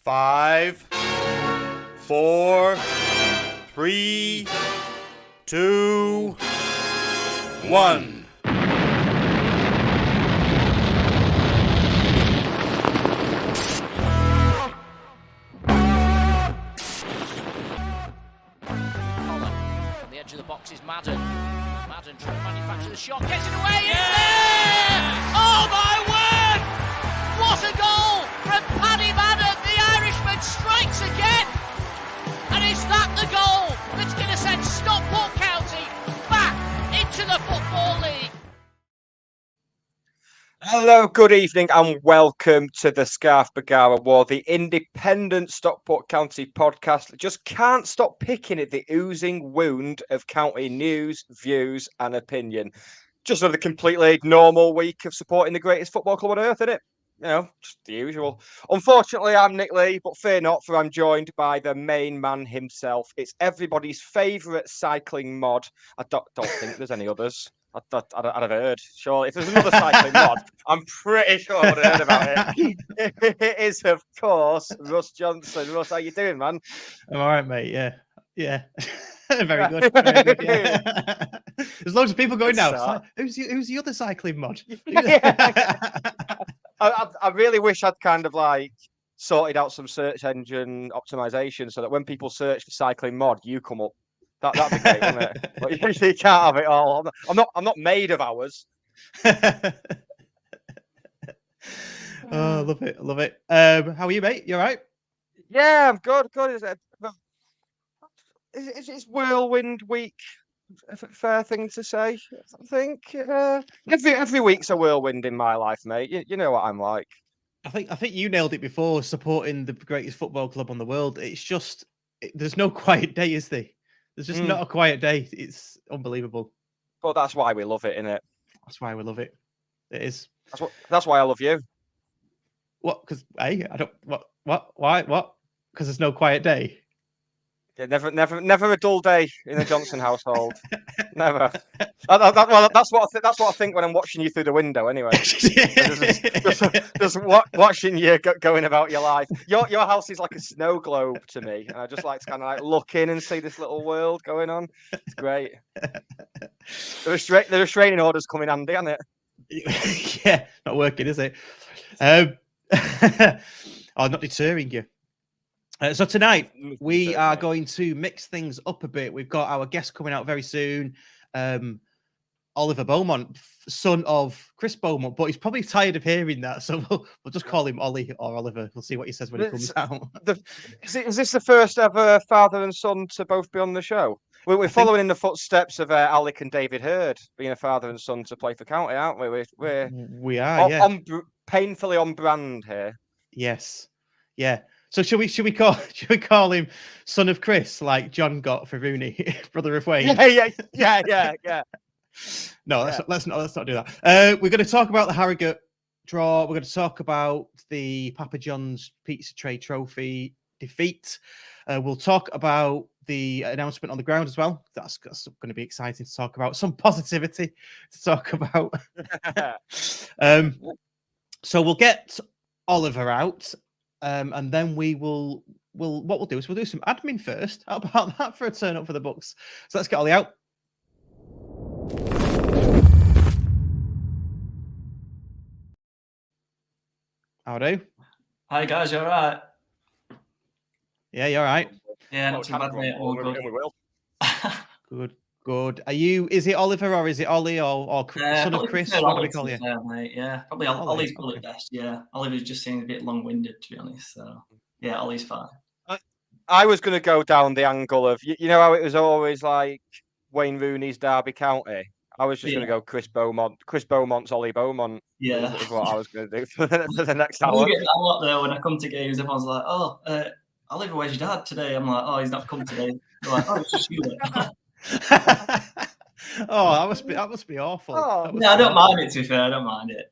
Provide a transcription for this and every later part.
5, 4, 3, 2, 1. On the edge of the box is Madden. Madden trying to manufacture the shot, gets it away, it's there! Oh my word! What a goal from Paddy Madden! The Irishman strikes again! And is that the goal that's going to send Stockport County back into the Football League? Hello, good evening, and welcome to the Scarf Bagara War, the independent Stockport County podcast. Just can't stop picking at the oozing wound of county news, views, and opinion. Just another completely normal week of supporting the greatest football club on earth, isn't it? You know, just the usual. Unfortunately, I'm Nick Lee, but fear not, for I'm joined by the main man himself. It's everybody's favourite cycling mod. I don't think there's any others. I'd have heard. Sure, if there's another cycling mod, I'm pretty sure I would have heard about it. It is, of course, Russ Johnson. Russ, how you doing, man? I'm all right, mate. Yeah. Very good. Very good. Yeah. There's loads of people going now. Like, who's the other cycling mod? I really wish I'd kind of like sorted out some search engine optimization so that when people search for cycling mod, you come up. That'd be great, wouldn't it? But you usually can't have it all. I'm not made of ours. Oh, love it. How are you, mate? You all right? Yeah, I'm good. It's whirlwind week. A fair thing to say, I think. Every week's a whirlwind in my life, mate. You know what I'm like. I think you nailed it before. Supporting the greatest football club on the world. It's just there's no quiet day, is there? There's just not a quiet day. It's unbelievable. But that's why we love it, innit? That's why we love it. It is. That's why I love you. What? Because I don't. What? Why? What? Because there's no quiet day. Yeah, never a dull day in the Johnson household. Never. That's what I think when I'm watching you through the window. Anyway, just watching you going about your life. Your house is like a snow globe to me, and I just like to kind of like look in and see this little world going on. It's great. The restraining order's come in handy, hasn't it? Yeah, not working, is it? Not deterring you. So tonight we are going to mix things up a bit. We've got our guest coming out very soon, Oliver Beaumont, son of Chris Beaumont, but he's probably tired of hearing that, so we'll just call him Ollie or Oliver. We'll see what he says when he comes out. Is this the first ever father and son to both be on the show? We're following in the footsteps of Alec and David Hurd, being a father and son to play for County, aren't we? We are painfully on brand here. Yes, yeah. So should we call him son of Chris, like John got for Rooney, brother of Wayne? Yeah. No, let's not do that. We're going to talk about the Harrogate draw. We're going to talk about the Papa John's Pizza Tray Trophy defeat. We'll talk about the announcement on the ground as well. That's going to be exciting to talk about. Some positivity to talk about. So we'll get Oliver out. And then what we'll do is we'll do some admin first. How about that for a turn up for the books? So let's get Ollie out. How do? Hi guys, you all right? Yeah, you all right? Yeah, not too bad, mate. All good. We will. Good. Are you? Is it Oliver or is it Ollie or son of Chris? What do we call you? Mate. Yeah, probably Ollie's probably best. Yeah, Oliver's just seems a bit long-winded, to be honest. So yeah, Ollie's fine. I was going to go down the angle of you know how it was always like Wayne Rooney's Derby County. I was just going to go Chris Beaumont. Chris Beaumont's Ollie Beaumont. Yeah, is what I was going to do for the next hour. I get that a lot though when I come to games. Everyone's like, "Oh, Oliver, where's your dad today?" I'm like, "Oh, he's not come today." They're like, "Oh, it's just you." Oh, that must be awful. I don't mind it. To be fair, I don't mind it.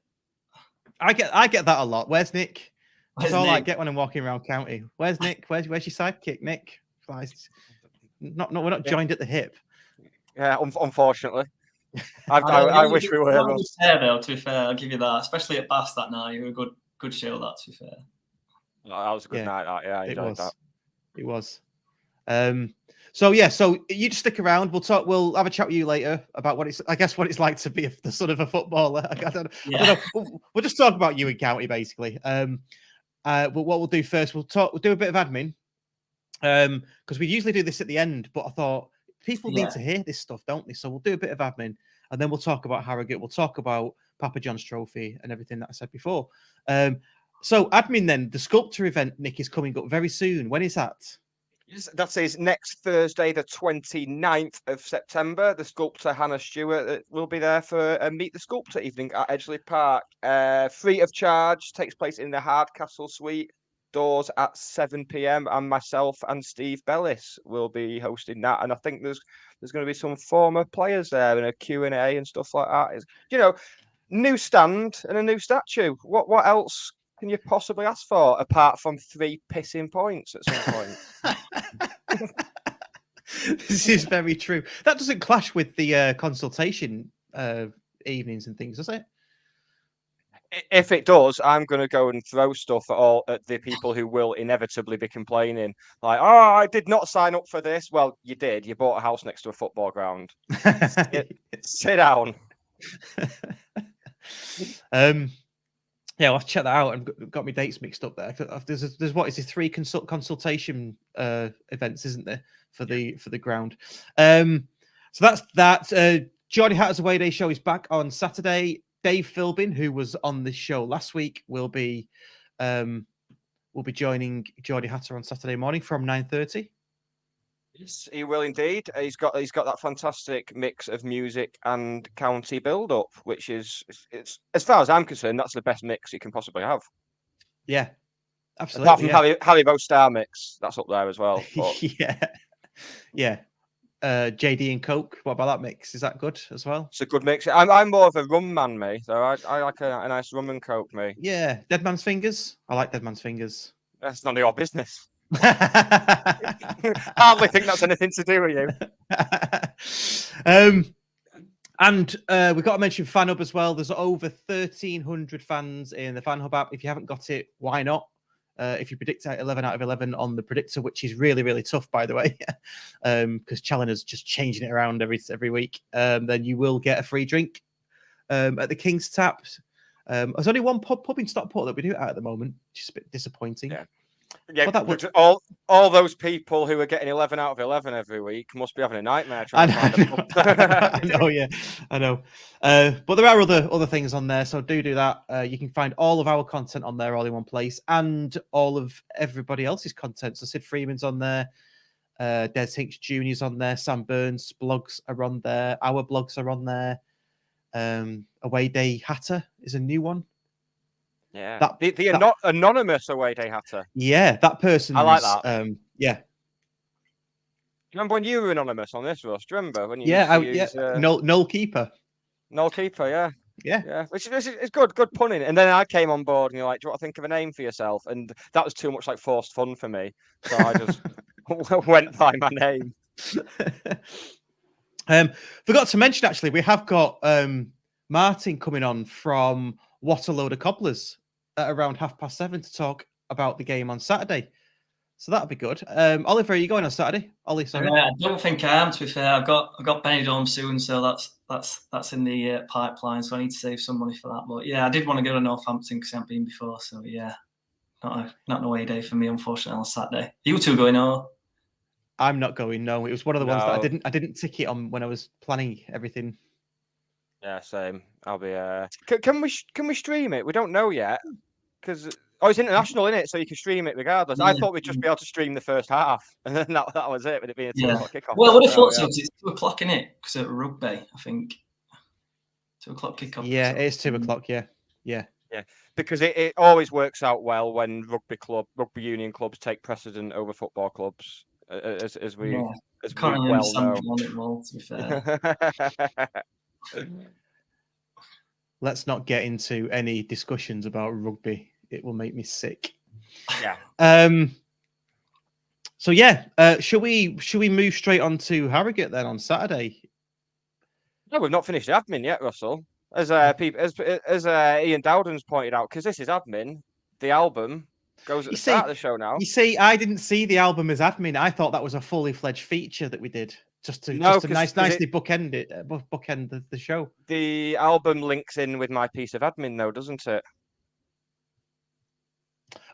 I get that a lot. Where's Nick? That's all I get when I'm walking around county. Where's Nick? Where's your sidekick, Nick? We're not joined at the hip. Yeah, unfortunately. I wish we were. Fair though, to be fair, I'll give you that. Especially at Bath that night, you were a good show. That, to be fair. That was a good night. Yeah, I enjoyed that. It was. So you just stick around. We'll have a chat with you later about what it's like to be the son of a footballer. I don't know. We'll just talk about you in county basically. But what we'll do first, we'll do a bit of admin. Because we usually do this at the end, but I thought people need to hear this stuff, don't they? So we'll do a bit of admin, and then we'll talk about Harrogate. We'll talk about Papa John's Trophy and everything that I said before. So admin then, the sculptor event, Nick, is coming up very soon. When is that? That is next Thursday, the 29th of September. The sculptor Hannah Stewart will be there for a Meet the Sculptor evening at Edgeley Park. Free of charge, takes place in the Hardcastle Suite. Doors at 7 p.m. and myself and Steve Bellis will be hosting that. And I think there's going to be some former players there and a Q&A and stuff like that. New stand and a new statue. What else can you possibly ask for apart from 3 pissing points at some point? This is very true. That doesn't clash with the consultation evenings and things, does it? If it does, I'm going to go and throw stuff at the people who will inevitably be complaining. Like, I did not sign up for this. Well, you did. You bought a house next to a football ground. Sit down. Yeah, I'll have to check that out. I've got my dates mixed up there. There's what is it? 3 consultation events, isn't there, for the ground? So that's that. Geordie Hatter's Away Day show is back on Saturday. Dave Philbin, who was on this show last week, will be joining Geordie Hatter on Saturday morning from 9:30. Yes, he will indeed. He's got that fantastic mix of music and county build-up, which it's as far as I'm concerned, that's the best mix you can possibly have. Yeah, absolutely. Apart from Haribo Star mix, that's up there as well. But... yeah. JD and Coke. What about that mix? Is that good as well? It's a good mix. I'm more of a rum man, me. So I like a nice rum and Coke, me. Yeah, Dead Man's Fingers. I like Dead Man's Fingers. That's none of your business. Hardly think that's anything to do with you. And we've got to mention Fan Hub as well. There's over 1,300 fans in the Fan Hub app. If you haven't got it, why not? If you predict 11 out of 11 on the predictor, which is really, really tough, by the way, because Challenger's just changing it around every week, then you will get a free drink at the King's Tap. There's only one pub in Stockport that we do it at the moment, which is a bit disappointing. Yeah, but all those people who are getting 11 out of 11 every week must be having a nightmare trying to find a pub. I know. But there are other things on there, so do that. You can find all of our content on there all in one place, and all of everybody else's content. So Sid Freeman's on there, Des Hinks Jr.'s on there, Sam Burns' blogs are on there, our blogs are on there. Away Day Hatter is a new one. Yeah, the anonymous Away Day Hatter. Yeah, that person. I like that. Yeah. Do you remember when you were anonymous on this, Russ? Do you remember when you Noel Keeper. Noel Keeper, yeah. Which is good punning. And then I came on board, and you're like, "Do you want to think of a name for yourself?" And that was too much like forced fun for me, so I just went by my name. Forgot to mention actually, we have got Martin coming on from What a Load of Cobblers at around 7:30 to talk about the game on Saturday. So that'll be good. Oliver, are you going on Saturday? Ollie, sorry. I don't think I am, to be fair. I've got Benidorm soon, so that's in the pipeline, so I need to save some money for that. But yeah, I did want to go to Northampton because I haven't been before, so yeah. Not an away day for me, unfortunately, on Saturday. You two going, or? I'm not going, no. It was one of the ones that I didn't tick it on when I was planning everything. Yeah, same. I'll be. Can we stream it? We don't know yet because it's international, isn't it? So you can stream it regardless. I thought we'd just be able to stream the first half, and then that was it. With it being a 2 o'clock kickoff. Well, I would have thought so. It's 2 o'clock, isn't it? Because at rugby, I think 2 o'clock kickoff. Yeah, it is 2 o'clock. Yeah. Because it always works out well when rugby union clubs take precedent over football clubs, as we well know. Well, to be fair. Let's not get into any discussions about rugby. It will make me sick. Yeah. So yeah, should we move straight on to Harrogate then on Saturday? No, we've not finished the admin yet, Russell. As Ian Dowden's pointed out, because this is admin. The album Goes at the start of the show now. You see, I didn't see the album as admin. I thought that was a fully fledged feature that we did just to nicely bookend the show. The album links in with my piece of admin, though, doesn't it?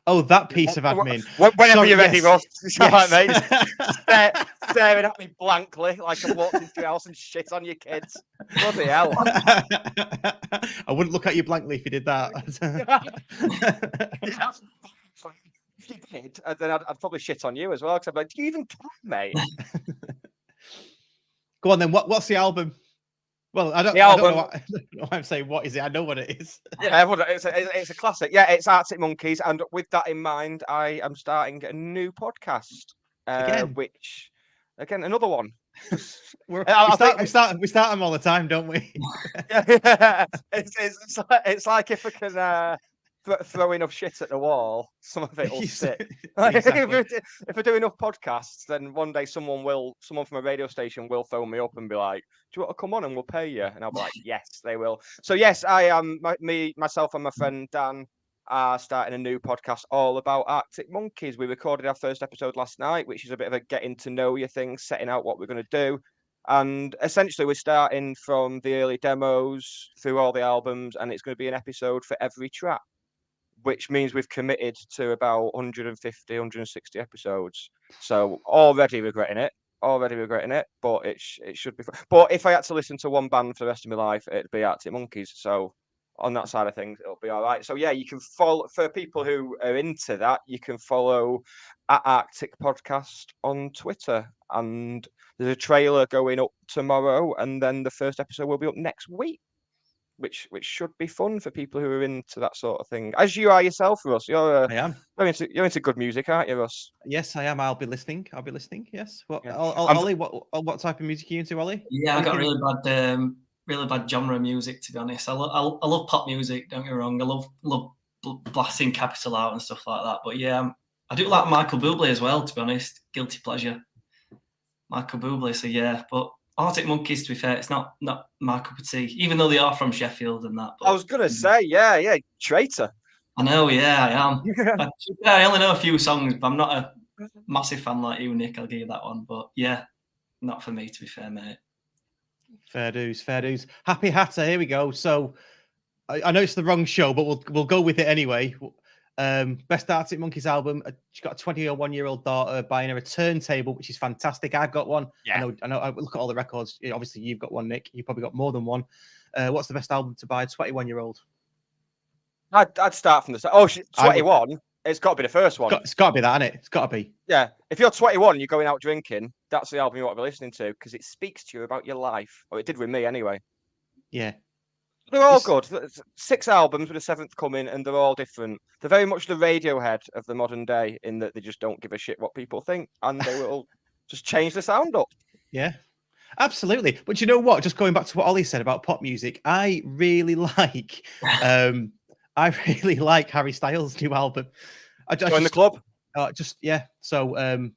Oh, that piece of admin. Whenever you're ready, Ross. Yes. Mate. Staring at me blankly like I've walked into your house and shit on your kids. Bloody hell. I wouldn't look at you blankly if you did that. If you did, then I'd probably shit on you as well. Because I'd be like, do you even care, mate? Go on then. What's the album? Well, I don't know why I'm saying what is it. I know what it is. Yeah, it's a classic. Yeah, it's Arctic Monkeys, and with that in mind, I am starting a new podcast. Which, again, another one. we start them all the time, don't we? Yeah, it's like if I can throw enough shit at the wall, some of it will stick. Exactly. If I do enough podcasts, then one day someone from a radio station will phone me up and be like, "Do you want to come on and we'll pay you?" And I'll be like, "Yes, they will." So yes, I am. Myself and my friend Dan are starting a new podcast all about Arctic Monkeys. We recorded our first episode last night, which is a bit of a getting to know you thing, setting out what we're going to do. And essentially, we're starting from the early demos through all the albums, and it's going to be an episode for every track, which means we've committed to about 150, 160 episodes. So already regretting it, but it should be fun. But if I had to listen to one band for the rest of my life, it'd be Arctic Monkeys. So on that side of things, it'll be all right. So yeah, you can follow, for people who are into that, you can follow at Arctic Podcast on Twitter. And there's a trailer going up tomorrow, and then the first episode will be up next week, which should be fun for people who are into that sort of thing. As you are yourself, Russ. I am. You're into good music, aren't you, Russ? Yes, I am. I'll be listening. Yes. Ollie, what type of music are you into, Ollie? Yeah, I got really bad genre music, to be honest. I love pop music. Don't get me wrong. I love blasting Capital out and stuff like that. But yeah, I do like Michael Bublé as well, to be honest. Guilty pleasure, Michael Bublé. So yeah, but Arctic Monkeys, to be fair, it's not my cup of tea, even though they are from Sheffield and that. But, I was gonna say, yeah, traitor. I know, yeah, I am. I only know a few songs, but I'm not a massive fan like you, Nick. I'll give you that one. But yeah, not for me, to be fair, mate. Fair dues. Happy Hatter, here we go. So I know it's the wrong show, but we'll go with it anyway. Best Arctic Monkeys album. She's got a 21-year-old daughter buying her a turntable, which is fantastic. I've got one. Yeah. I know. I look at all the records. Obviously, you've got one, Nick. You've probably got more than one. What's the best album to buy a 21-year-old? I'd start from the start. Oh, she's 21. It's got to be the first one. It's got to be that, isn't it? It's got to be. Yeah. If you're 21, you're going out drinking, that's the album you want to be listening to, because it speaks to you about your life. Or it did with me anyway. Yeah. They're all good. 6 albums with a 7th coming, and they're all different. They're very much the Radiohead of the modern day, in that they just don't give a shit what people think, and they will just change the sound up. Yeah, absolutely. But you know what? Just going back to what Ollie said about pop music, I really like Harry Styles' new album. Join the club. So I'm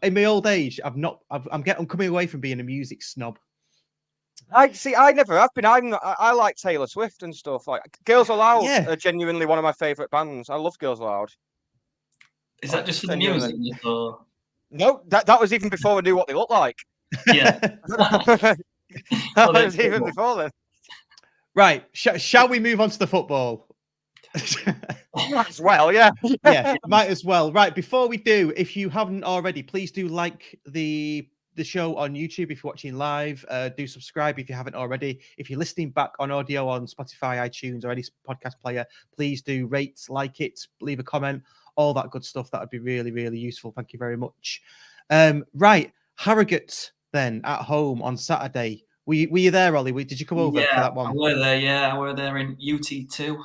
in my old age. I'm coming away from being a music snob. I never have been. I like Taylor Swift and stuff. Like Girls Aloud are genuinely one of my favourite bands. I love Girls Aloud. Is that just for the music? Or... No, that was even before I knew what they looked like. Yeah. That was even before then. Right. Shall we move on to the football? Might as well, yeah. Yeah, might as well. Right. Before we do, if you haven't already, please do like the show on YouTube if you're watching live. Do subscribe if you haven't already. If you're listening back on audio on Spotify, iTunes, or any podcast player, please do rate, like it, leave a comment, all that good stuff. That would be really, really useful. Thank you very much. Right, Harrogate then at home on Saturday. Were you there, Ollie? Did you come over for that one? I were there. Yeah, I were there in UT2.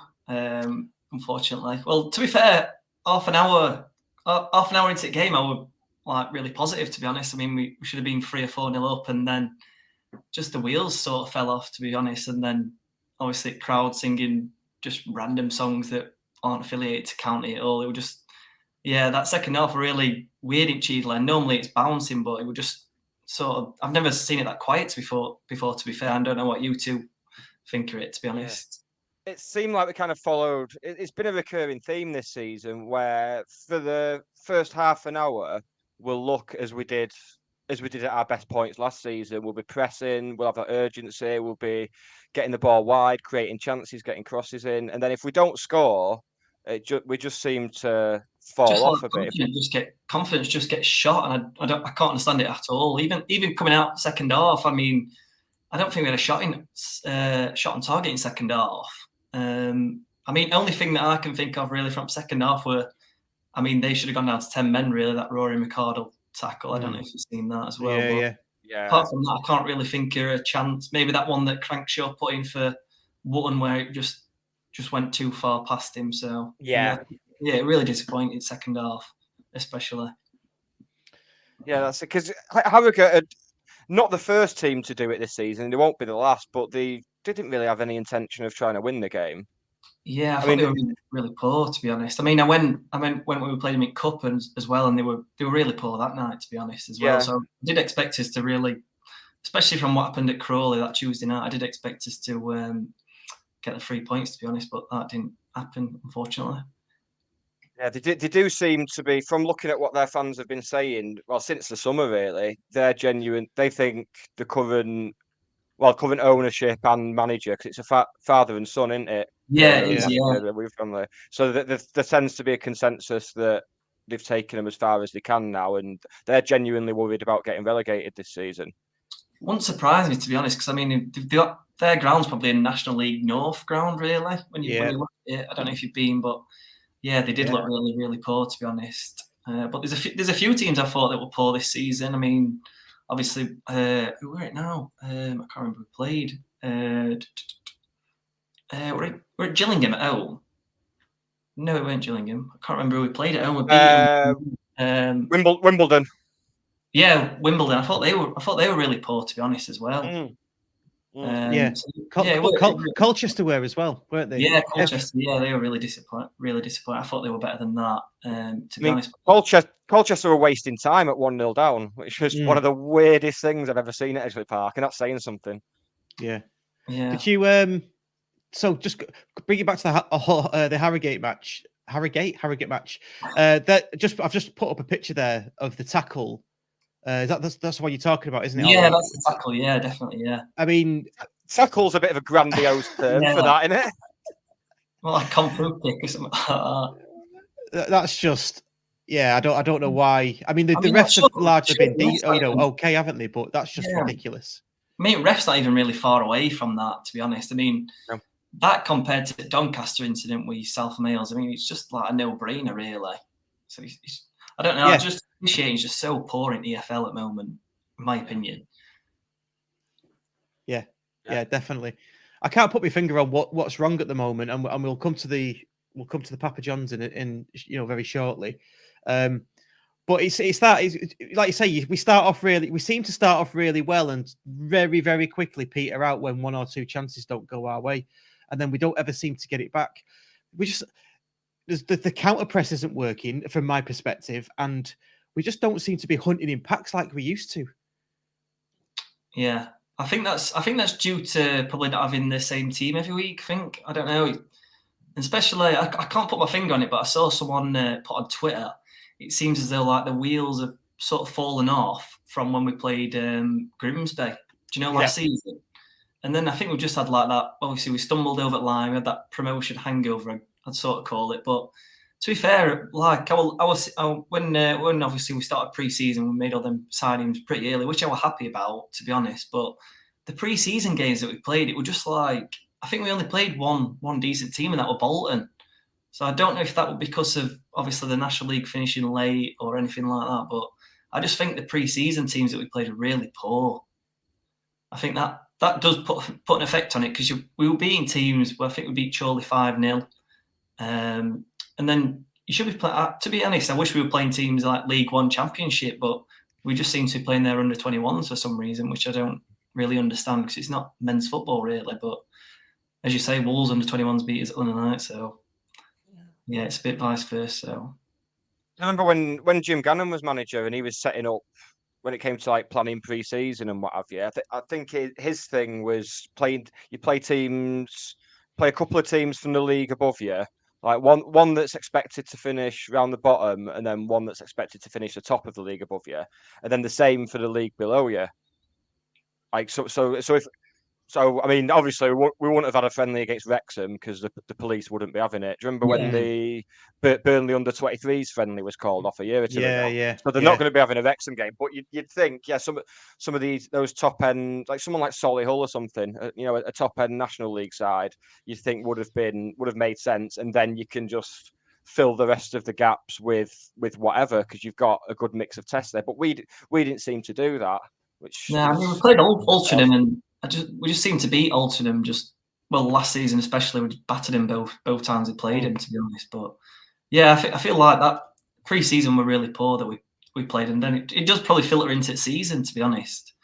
Unfortunately, well, to be fair, half an hour into the game, I was like really positive, to be honest. I mean, we should have been 3 or 4-0 up, and then just the wheels sort of fell off, to be honest. And then obviously crowd singing just random songs that aren't affiliated to county at all. It was just, that second half really weird in Cheadle. Normally it's bouncing, but it was just sort of, I've never seen it that quiet before, to be fair. I don't know what you two think of it, to be honest. it seemed like we kind of followed. It's been a recurring theme this season where for the first half an hour we'll look as we did at our best points last season. We'll be pressing, we'll have that urgency, we'll be getting the ball wide, creating chances, getting crosses in, and then if we don't score, we just seem to fall off a bit. Confidence just gets shot, and I can't understand it at all. Even coming out second half, I mean, I don't think we had a shot on target in second half. I mean, only thing that I can think of really from second half they should have gone down to 10 men really. That Rory McArdle tackle. I don't know if you've seen that as well. Yeah. Apart from that, I can't really think of a chance. Maybe that one that Crankshaw put in for Wootton where it just went too far past him. So yeah, really disappointed second half, especially. Yeah, that's it. Because Harrogate are not the first team to do it this season. They won't be the last, but they didn't really have any intention of trying to win the game. Yeah, I thought they were really poor, to be honest. I mean, I went when we played them in Cup as well, and they were really poor that night, to be honest, as well. Yeah. So I did expect us to really, especially from what happened at Crawley that Tuesday night, I did expect us to get the 3 points, to be honest, but that didn't happen, unfortunately. Yeah, they do seem to be, from looking at what their fans have been saying, well, since the summer, really, they're genuine. They think the current ownership and manager, because it's a father and son, isn't it? Yeah, it is, family. So there tends to be a consensus that they've taken them as far as they can now, and they're genuinely worried about getting relegated this season. Wouldn't surprise me, to be honest, because I mean, their ground's probably a National League North ground, really. When you look at it, I don't know if you've been, but yeah, they did look really, really poor, to be honest. But there's a few teams I thought that were poor this season. I mean, obviously, who were it now? I can't remember who played. We're at Gillingham at home. No, it weren't Gillingham. I can't remember who we played at home. We beat them. Wimbledon. Yeah, Wimbledon. I thought they were really poor, to be honest, as well. Colchester were as well, weren't they? Yeah, Colchester. Yeah, they were really disappointed. I thought they were better than that. To be honest, Colchester were wasting time at 1-0 down, which was one of the weirdest things I've ever seen at Edgeley Park, and that's saying something. Yeah. Did you so just bring it back to the Harrogate match. Harrogate match. I've just put up a picture there of the tackle. That's what you're talking about, isn't it? Yeah, that's the tackle. Yeah, definitely. Yeah. I mean, tackle's a bit of a grandiose term for that, isn't it? Well, like Kung Fu kick or something like that. That's just, I don't know why. I mean, the refs have largely been, okay, haven't they? But that's just ridiculous. I mean, ref's not even really far away from that, to be honest. I mean, that compared to the Doncaster incident with South Wales, I mean, it's just like a no-brainer, really. So I don't know. I just officiating is just so poor in EFL at the moment, in my opinion. Yeah, definitely. I can't put my finger on what's wrong at the moment, and we'll come to the Papa John's in very shortly. But it's like you say, we seem to start off really well and very, very quickly peter out when one or two chances don't go our way, and then we don't ever seem to get it back. The counter press isn't working from my perspective, and we just don't seem to be hunting in packs like we used to. Yeah, I think that's due to probably not having the same team every week. I don't know, and especially I can't put my finger on it, but I saw someone put on Twitter. It seems as though like the wheels have sort of fallen off from when we played Grimsby. Do you know last season? And then I think we've just had like that. Obviously, we stumbled over the line. We had that promotion hangover, I'd sort of call it. But to be fair, like when obviously we started pre-season, we made all them signings pretty early, which I was happy about, to be honest. But the pre-season games that we played, it was just like I think we only played one decent team, and that was Bolton. So I don't know if that was because of obviously the National League finishing late or anything like that, but I just think the pre-season teams that we played are really poor. I think that does put an effect on it because we were beating teams where I think we beat Chorley 5-0. And then you should be playing, to be honest, I wish we were playing teams like League One Championship, but we just seem to be playing their under-21s for some reason, which I don't really understand because it's not men's football really. But as you say, Wolves under-21s beat us at London night, so yeah, it's a bit vice versa. So. I remember when Jim Gannon was manager and he was setting up when it came to like planning pre-season and what have you. I think his thing was you play teams play a couple of teams from the league above you, like one that's expected to finish round the bottom, and then one that's expected to finish the top of the league above you, and then the same for the league below you. Like so, I mean, obviously, we wouldn't have had a friendly against Wrexham because the police wouldn't be having it. Do you remember when the Burnley under-23s friendly was called off a year or two ago? Yeah. So they're not going to be having a Wrexham game. But you'd think, some of those top end, like someone like Solihull or something, a top end National League side, you'd think would have made sense, and then you can just fill the rest of the gaps with whatever because you've got a good mix of tests there. But we didn't seem to do that. Which I mean, we played Altrincham, and we just seemed to beat Altrincham. Last season especially, we battered him both times we played him, to be honest. But yeah, I feel like that pre-season were really poor that we played, and then it does probably filter into the season, to be honest.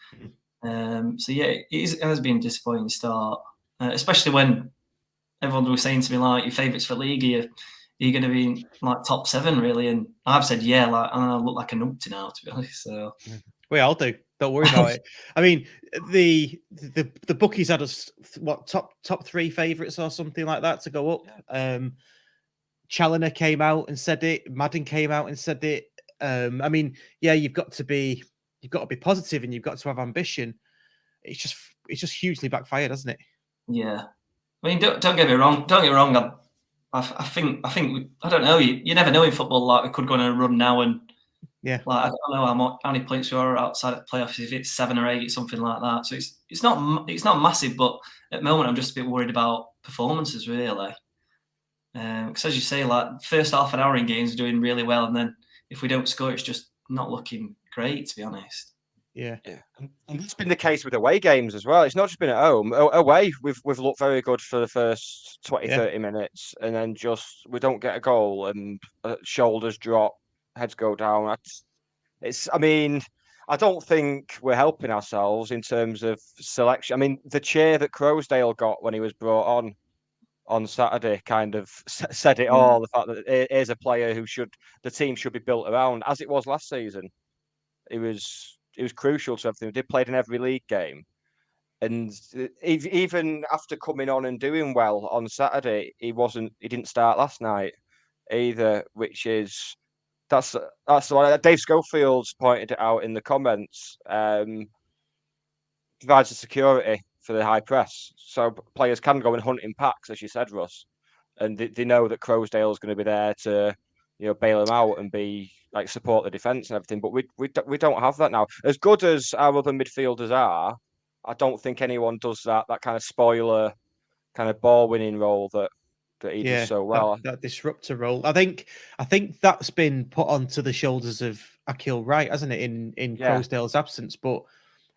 So yeah, it has been a disappointing start, especially when everyone was saying to me like, your favourites for league, are you going to be like top 7 really? And I've said and I look like a numpty now, to be honest. So we all do. Don't worry about it. I mean, the bookies had us top 3 favourites or something like that to go up. Challoner came out and said it. Madden came out and said it. I mean, yeah, you've got to be positive and you've got to have ambition. It's just hugely backfired, hasn't it? Yeah, I mean, don't get me wrong. Don't get me wrong. I think I don't know. You never know in football. Like we could go on a run now and. Yeah, like I don't know how many points we are outside of the playoffs. If it's 7 or 8, something like that. So it's not massive, but at the moment I'm just a bit worried about performances really. Because as you say, like first half an hour in games are doing really well, and then if we don't score, it's just not looking great, to be honest. Yeah. And it's been the case with away games as well. It's not just been at home. Away, we've looked very good for the first 20-30 minutes, and then just we don't get a goal, and shoulders drop. Heads go down. I mean, I don't think we're helping ourselves in terms of selection. I mean, the cheer that Croasdale got when he was brought on Saturday kind of said it all. The fact that here's a player who the team should be built around, as it was last season. It was crucial to everything. He played in every league game, and even after coming on and doing well on Saturday, he didn't start last night either, which is. That's the one. Dave Schofield's pointed it out in the comments. Provides the security for the high press, so players can go and hunt in packs, as you said, Russ, and they know that Croasdale's going to be there to, bail them out and be like support the defence and everything. But we don't have that now. As good as our other midfielders are, I don't think anyone does that kind of spoiler, kind of ball winning role that he does so well. That disruptor role. I think that's been put onto the shoulders of Akil Wright, hasn't it, in Croasdale's absence? But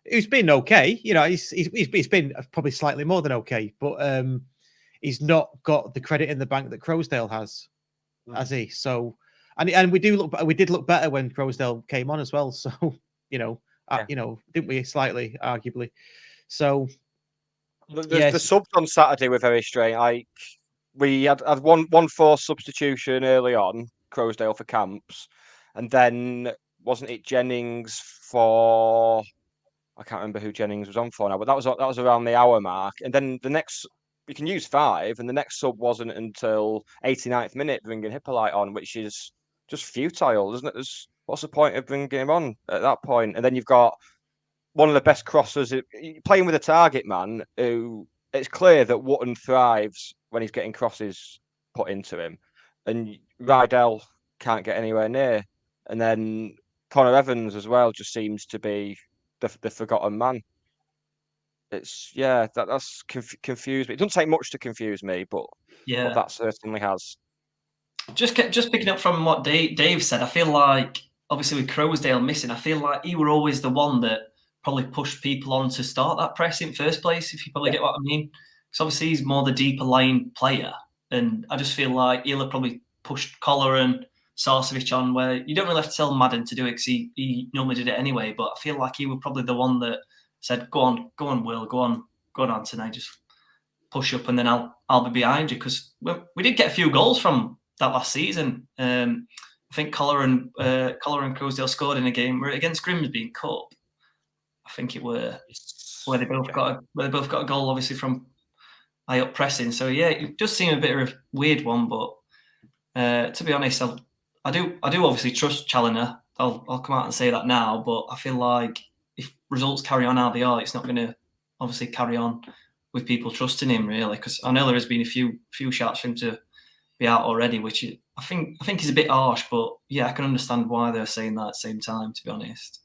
he's been okay. He's been probably slightly more than okay, but he's not got the credit in the bank that Croasdale has he? So and we did look better when Croasdale came on as well. So didn't we slightly, arguably? So the subs on Saturday were very strange. Like we had one forced substitution early on, Croasdale for Camps, and then wasn't it Jennings for? I can't remember who Jennings was on for now, but that was around the hour mark. And then the next, you can use 5, and the next sub wasn't until 89th minute, bringing Hippolyte on, which is just futile, isn't it? What's the point of bringing him on at that point? And then you've got one of the best crossers, playing with a target man who it's clear that Wootton thrives when he's getting crosses put into him, and Rydell can't get anywhere near. And then Connor Evans as well just seems to be the forgotten man. It's that's confused me. It doesn't take much to confuse me, but that certainly has. Just picking up from what Dave said, I feel like obviously with Croasdale missing, I feel like he were always the one that probably pushed people on to start that press in first place, if you probably get what I mean. Because obviously he's more the deeper line player, and I just feel like he'll have probably pushed Collar and Sarcevic on, where you don't really have to tell Madden to do it because he normally did it anyway. But I feel like he was probably the one that said, "Go on, Will, go on, Anthony, just push up, and then I'll be behind you." Because we did get a few goals from that last season. I think Collar and Croasdale scored in a game against Grimsby Cup. I think it were where they both got a goal, obviously from high up pressing. So yeah, it does seem a bit of a weird one, but to be honest, I do obviously trust Challoner. I'll come out and say that now, but I feel like if results carry on how they are, it's not going to obviously carry on with people trusting him really, because I know there has been a few shots for him to be out already, which I think is a bit harsh, but yeah, I can understand why they're saying that at the same time, to be honest.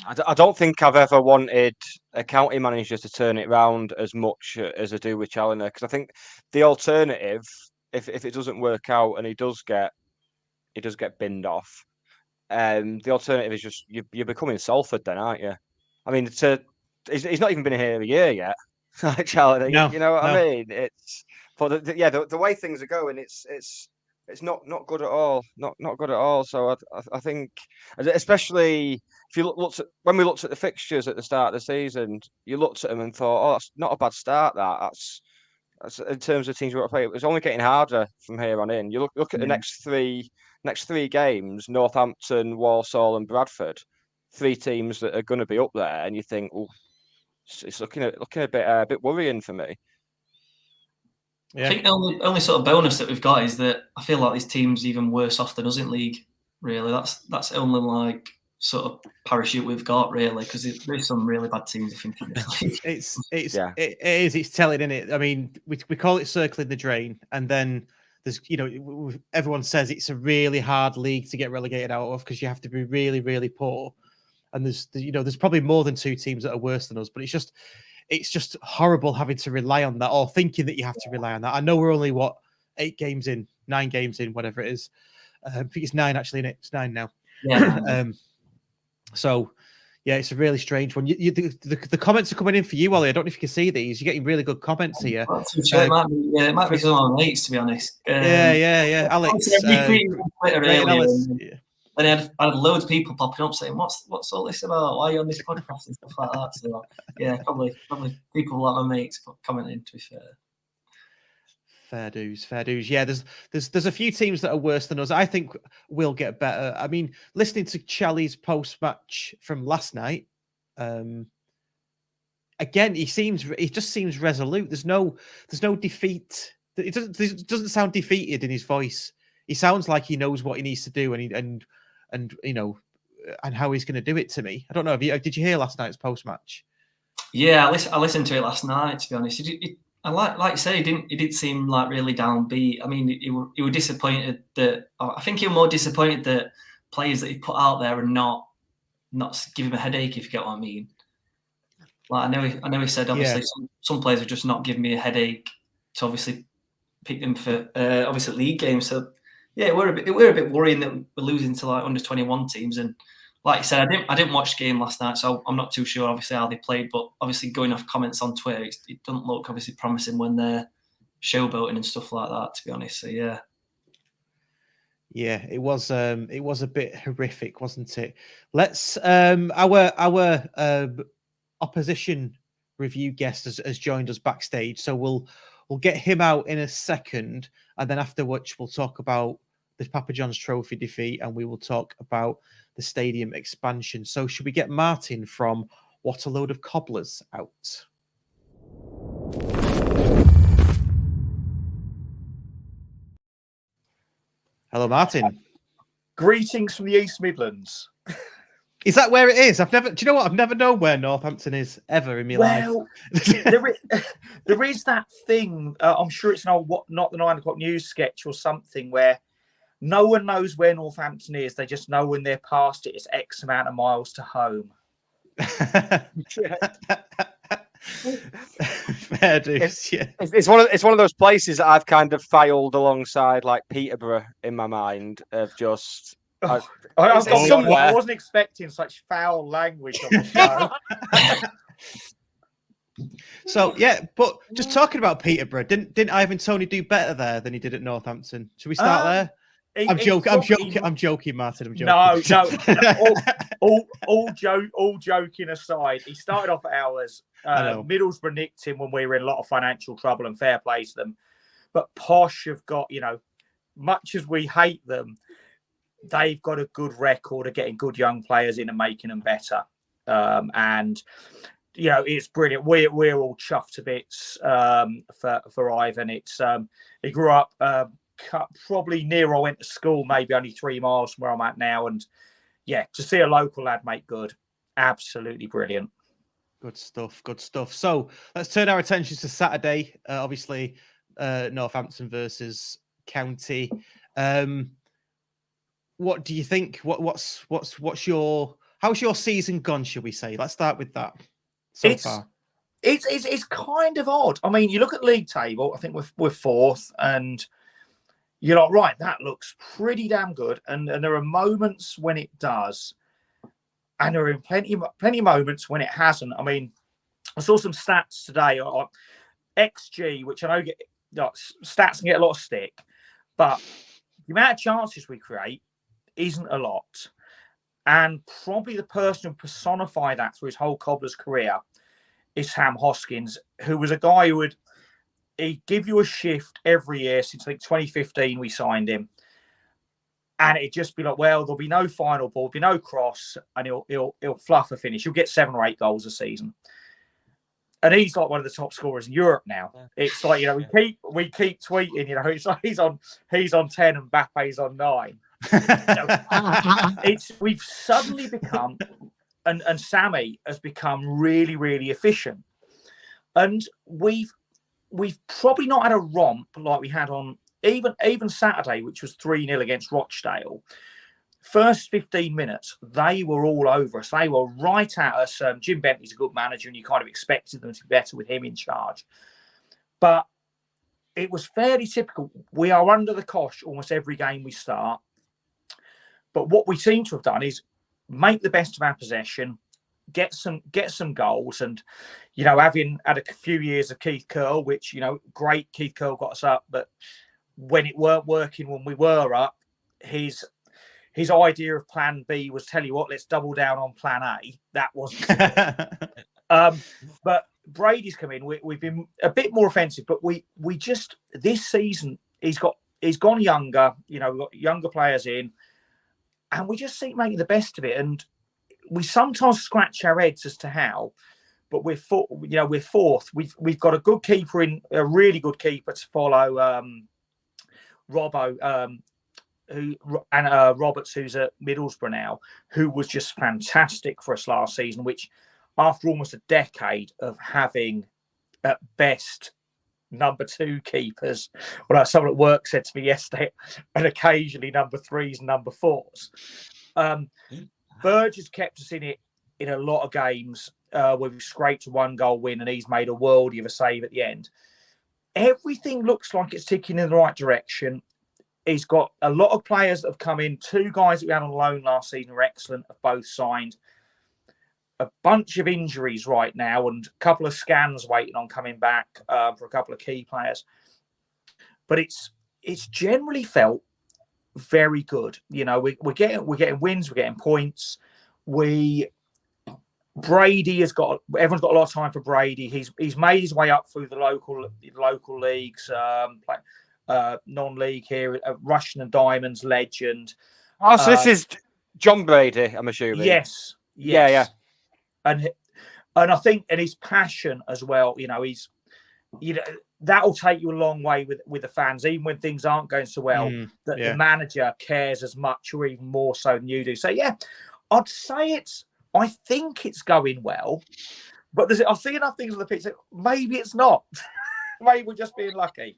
I don't think I've ever wanted a county manager to turn it round as much as I do with Challoner, because I think the alternative, if it doesn't work out and he does get binned off, the alternative is just you're becoming Salford then, aren't you? I mean, he's not even been here a year yet. Challoner, No, you know what no. I mean? It's for the way things are going, it's not good at all. Not good at all. So I think, especially if you when we looked at the fixtures at the start of the season, you looked at them and thought, oh, that's not a bad start. That's in terms of teams we want to play. It was only getting harder from here on in. You look at the next three games: Northampton, Walsall, and Bradford. 3 teams that are going to be up there, and you think, oh, it's looking a bit worrying for me. Yeah. I think the only sort of bonus that we've got is that I feel like this team's even worse off than us in league. Really, that's the only like sort of parachute we've got really, because there's some really bad teams. I think it's telling, isn't it? I mean, we call it circling the drain, and then there's everyone says it's a really hard league to get relegated out of because you have to be really, really poor, and there's probably more than 2 teams that are worse than us, but it's just horrible having to rely on that or thinking that you have to rely on that. I know we're only 9 games in, whatever it is. I think it's 9 actually, and it's 9 now. Yeah. So, yeah, it's a really strange one. The comments are coming in for you, Ollie. I don't know if you can see these. You're getting really good comments here. It might be some of my mates, to be honest. Yeah. Alex. And I had loads of people popping up saying, "What's all this about? Why are you on this podcast and stuff like that?" So yeah, probably people like my mates commenting. To be fair, fair dues. Yeah, there's a few teams that are worse than us. I think we'll get better. I mean, listening to Charlie's post match from last night, again, he just seems resolute. There's no defeat. It doesn't sound defeated in his voice. He sounds like he knows what he needs to do, and how he's going to do it. To me, I don't know. Did you hear last night's post match? Yeah, I listened to it last night. To be honest, I like you say, he did seem like really downbeat. I mean, he was disappointed that I think he was more disappointed that players that he put out there are not give him a headache, if you get what I mean. Like I know he said obviously some players are just not giving me a headache to obviously pick them for obviously league games. So yeah, we're a bit worrying that we're losing to like under 21 teams. And like you said, I didn't watch the game last night, so I'm not too sure obviously how they played. But obviously going off comments on Twitter, it doesn't look obviously promising when they're showboating and stuff like that. To be honest, so yeah. Yeah, it was a bit horrific, wasn't it? Let's our opposition review guest has joined us backstage, so we'll get him out in a second, and then after which we'll talk about the Papa John's Trophy defeat, and we will talk about the stadium expansion. So should we get Martin from What a Load of Cobblers out? Hello, Martin. Greetings from the East Midlands. Is that where it is? Do you know what? I've never known where Northampton is ever in my life. there is that thing. I'm sure it's not the 9 o'clock news sketch or something where no one knows where Northampton is. They just know when they're past it, it's X amount of miles to home. Fair dues, yeah. It's one of those places that I've kind of filed alongside like Peterborough in my mind of just. I wasn't expecting such foul language on the show. So yeah, but just talking about Peterborough, didn't Ivan Toney do better there than he did at Northampton? Should we start there? I'm joking, Martin. I'm joking. No. all joking aside, he started off at ours. Middlesbrough nicked him when we were in a lot of financial trouble, and fair play to them. But Posh have got, much as we hate them, they've got a good record of getting good young players in and making them better. And it's brilliant. We're all chuffed to bits for Ivan. It's he grew up probably near where I went to school, maybe only 3 miles from where I'm at now, and yeah, to see a local lad make good, absolutely brilliant. Good stuff. Good stuff. So let's turn our attentions to Saturday. Obviously, Northampton versus County. What do you think? How's your season gone? Shall we say? Let's start with that. So far, it's kind of odd. I mean, you look at league table. I think we're fourth, and you're like, right, that looks pretty damn good. And there are moments when it does, and there are plenty of moments when it hasn't. I mean, I saw some stats today on XG, which I know stats can get a lot of stick, but the amount of chances we create isn't a lot. And probably the person who personified that through his whole cobbler's career is Sam Hoskins, who was a guy who he'd give you a shift every year since I think 2015 we signed him. And it'd just be like, well, there'll be no final ball, there'll be no cross, and he'll fluff a finish. He'll get 7 or 8 goals a season. And he's like one of the top scorers in Europe now. It's like, we keep tweeting, it's like he's on 10 and Mbappe's on 9. We've suddenly become, and Sammy has become really, really efficient. And we've probably not had a romp like we had on even Saturday, which was 3-0 against Rochdale. First 15 minutes, they were all over us. They were right at us. Jim Bentley's a good manager, and you kind of expected them to be better with him in charge. But it was fairly typical. We are under the cosh almost every game we start. But what we seem to have done is make the best of our possession, get some goals, and having had a few years of Keith Curl, which great, Keith Curl got us up, but when it weren't working when we were up, his idea of Plan B was, tell you what, let's double down on Plan A. That wasn't. But Brady's come in. We've been a bit more offensive, but we just this season he's gone younger. We've got younger players in. And we just keep making the best of it, and we sometimes scratch our heads as to how. But we're fourth. We've got a good keeper in, a really good keeper to follow. Robbo, Roberts, who's at Middlesbrough now, who was just fantastic for us last season. Which, after almost a decade of having at best number 2 keepers, well, someone at work said to me yesterday, and occasionally number 3s and number 4s. Burge has kept us in a lot of games where we've scraped a 1-goal win, and he's made a worldie of a save at the end. Everything looks like it's ticking in the right direction. He's got a lot of players that have come in. 2 guys that we had on loan last season are excellent, have both signed. A bunch of injuries right now, and a couple of scans waiting on coming back for a couple of key players. But it's generally felt very good. We're getting wins, we're getting points. Brady has got, everyone's got a lot of time for Brady. He's made his way up through the local leagues, non-league here. Russian and Diamonds legend. Oh, so this is John Brady, I'm assuming. Yes. Yeah. And I think, and his passion as well, that'll take you a long way with the fans, even when things aren't going so well, the manager cares as much or even more so than you do. So, yeah, I'd say I think it's going well, but I see enough things on the pitch that maybe it's not. Maybe we're just being lucky.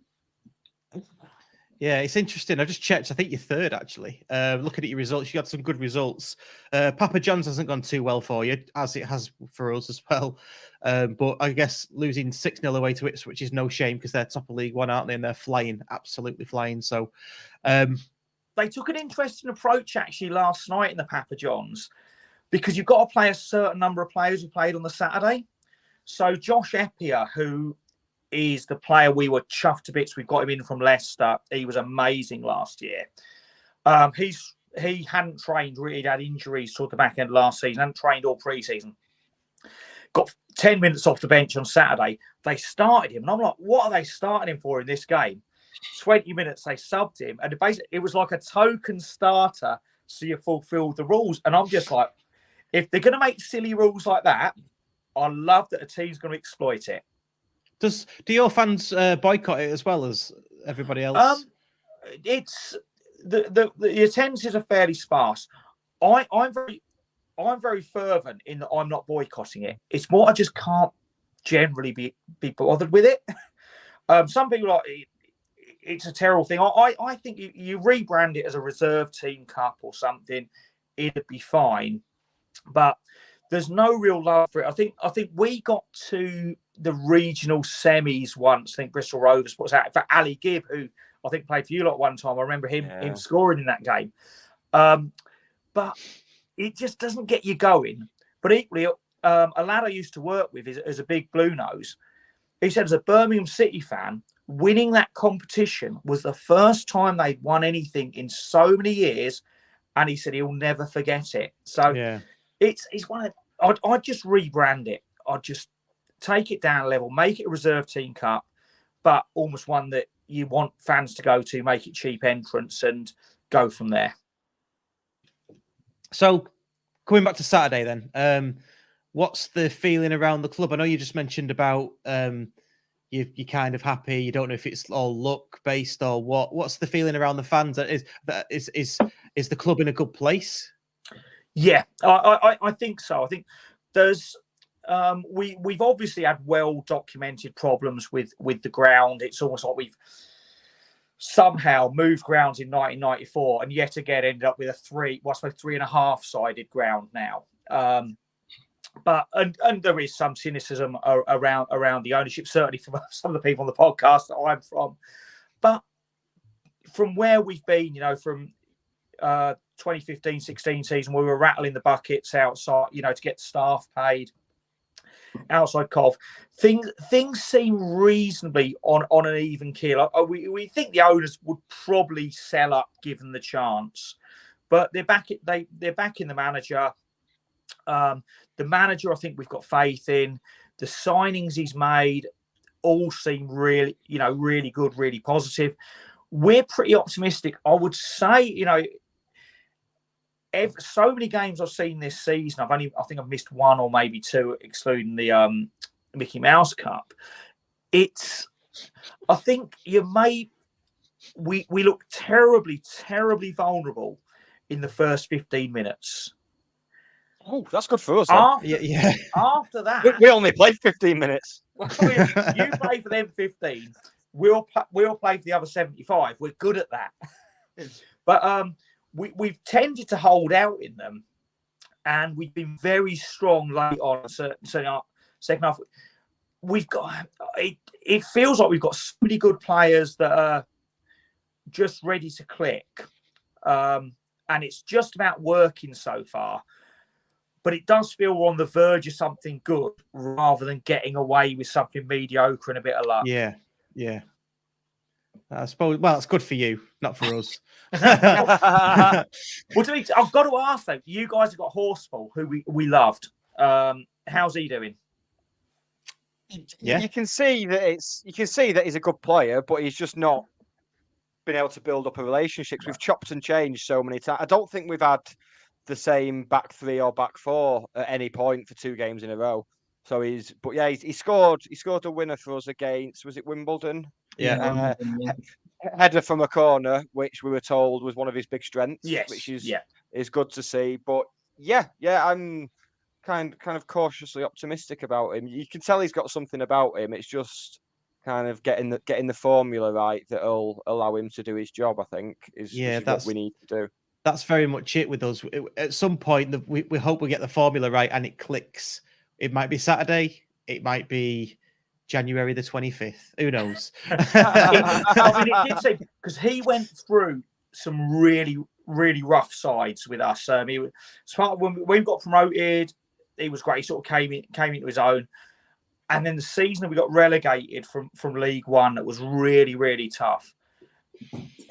Yeah, it's interesting. I've just checked. I think you're 3rd, actually. Looking at your results, you had some good results. Papa John's hasn't gone too well for you, as it has for us as well. But I guess losing 6-0 away to Ipswich is no shame, because they're top of League One, aren't they? And they're flying, absolutely flying. So they took an interesting approach, actually, last night in the Papa John's, because you've got to play a certain number of players who played on the Saturday. So Josh Eppier, who is the player we were chuffed to bits. We've got him in from Leicester. He was amazing last year. He hadn't trained, really had injuries toward the back end last season, hadn't trained all pre-season. Got 10 minutes off the bench on Saturday. They started him, and I'm like, what are they starting him for in this game? 20 minutes, they subbed him, and basically it was like a token starter, so you fulfilled the rules. And I'm just like, if they're going to make silly rules like that, I love that a team's going to exploit it. Do your fans boycott it as well as everybody else? It's the attendances are fairly sparse. I'm very fervent in that I'm not boycotting it. It's more I just can't generally be bothered with it. Some people are. It's a terrible thing. I think you rebrand it as a reserve team cup or something, it'd be fine. But there's no real love for it. I think we got to the regional semis once. I think Bristol Rovers puts out. In fact, Ali Gibb, who I think played for you lot one time, I remember him scoring in that game. But it just doesn't get you going. But equally, a lad I used to work with is a big blue nose. He said, as a Birmingham City fan, winning that competition was the first time they'd won anything in so many years, and he said he'll never forget it. So it's one of. I'd just rebrand it. I'd just take it down a level, make it a reserve team cup, but almost one that you want fans to go to, make it cheap entrance, and go from there. So, coming back to Saturday then, what's the feeling around the club? I know you just mentioned about you're kind of happy. You don't know if it's all luck based or what. What's the feeling around the fans? Is the club in a good place? Yeah, I think so. I think there's we've obviously had well documented problems with the ground. It's almost like we've somehow moved grounds in 1994 and yet again ended up with a 3.5 sided ground now. But there is some cynicism around the ownership, certainly from some of the people on the podcast that I'm from. But from where we've been, from 2015-16 season, we were rattling the buckets outside, to get staff paid, outside Cov. Things seem reasonably on an even keel. We think the owners would probably sell up given the chance, but they're backing the manager. The manager, I think we've got faith in. The signings he's made all seem really, really good, really positive. We're pretty optimistic. I would say, so many games I've seen this season, I think I've missed one or maybe two, excluding the Mickey Mouse Cup. I think we look terribly, terribly vulnerable in the first 15 minutes. Oh, that's good for us. After that, we only played 15 minutes. You play for them 15. We'll play for the other 75. We're good at that. But we've tended to hold out in them, and we've been very strong late on. Certainly our second half, we've got. It feels like we've got so many good players that are just ready to click, and it's just about working so far. But it does feel we're on the verge of something good rather than getting away with something mediocre and a bit of luck. Yeah. I suppose. Well, it's good for you, not for us. I've got to ask though. You guys have got Horsfall, who we loved. How's he doing? Yeah, you can see that he's a good player, but he's just not been able to build up a relationship. We've chopped and changed so many times. I don't think we've had the same back three or back four at any point for 2 games in a row. So he scored a winner for us against, was it Wimbledon? Yeah. Header from a corner, which we were told was one of his big strengths. Yes. Which is good to see. But I'm kind of cautiously optimistic about him. You can tell he's got something about him. It's just kind of getting the formula right that'll allow him to do his job, I think, is what we need to do. That's very much it with us. At some point, we hope we get the formula right and it clicks. It might be Saturday. It might be January the 25th. Who knows? It did say, because he went through some really, really rough sides with us. When we got promoted, he was great. He sort of came into his own. And then the season we got relegated from League One, that was really, really tough.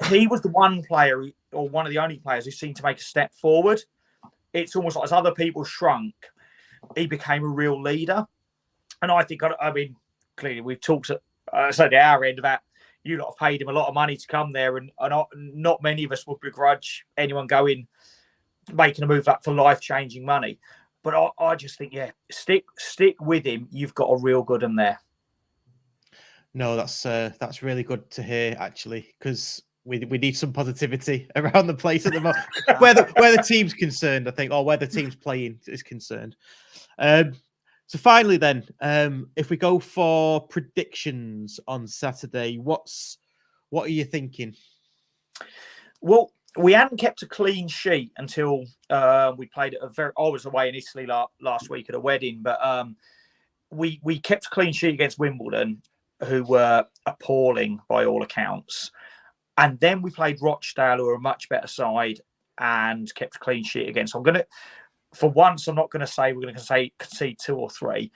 He was the one player, or one of the only players, who seemed to make a step forward. It's almost like as other people shrunk, he became a real leader. And I think, clearly we've talked at our end about you lot have paid him a lot of money to come there, and not many of us would begrudge anyone making a move up for life-changing money. But I just think, stick with him. You've got a real good one there. No, that's really good to hear, actually, because we need some positivity around the place at the moment, where the team's concerned, I think, or where the team's playing is concerned. So finally, then, if we go for predictions on Saturday, what are you thinking? Well, we hadn't kept a clean sheet until we played I was away in Italy last week at a wedding, but we kept a clean sheet against Wimbledon, who were appalling by all accounts. And then we played Rochdale, who are a much better side, and kept a clean sheet again. So for once, I'm not going to say we're going to concede 2 or 3.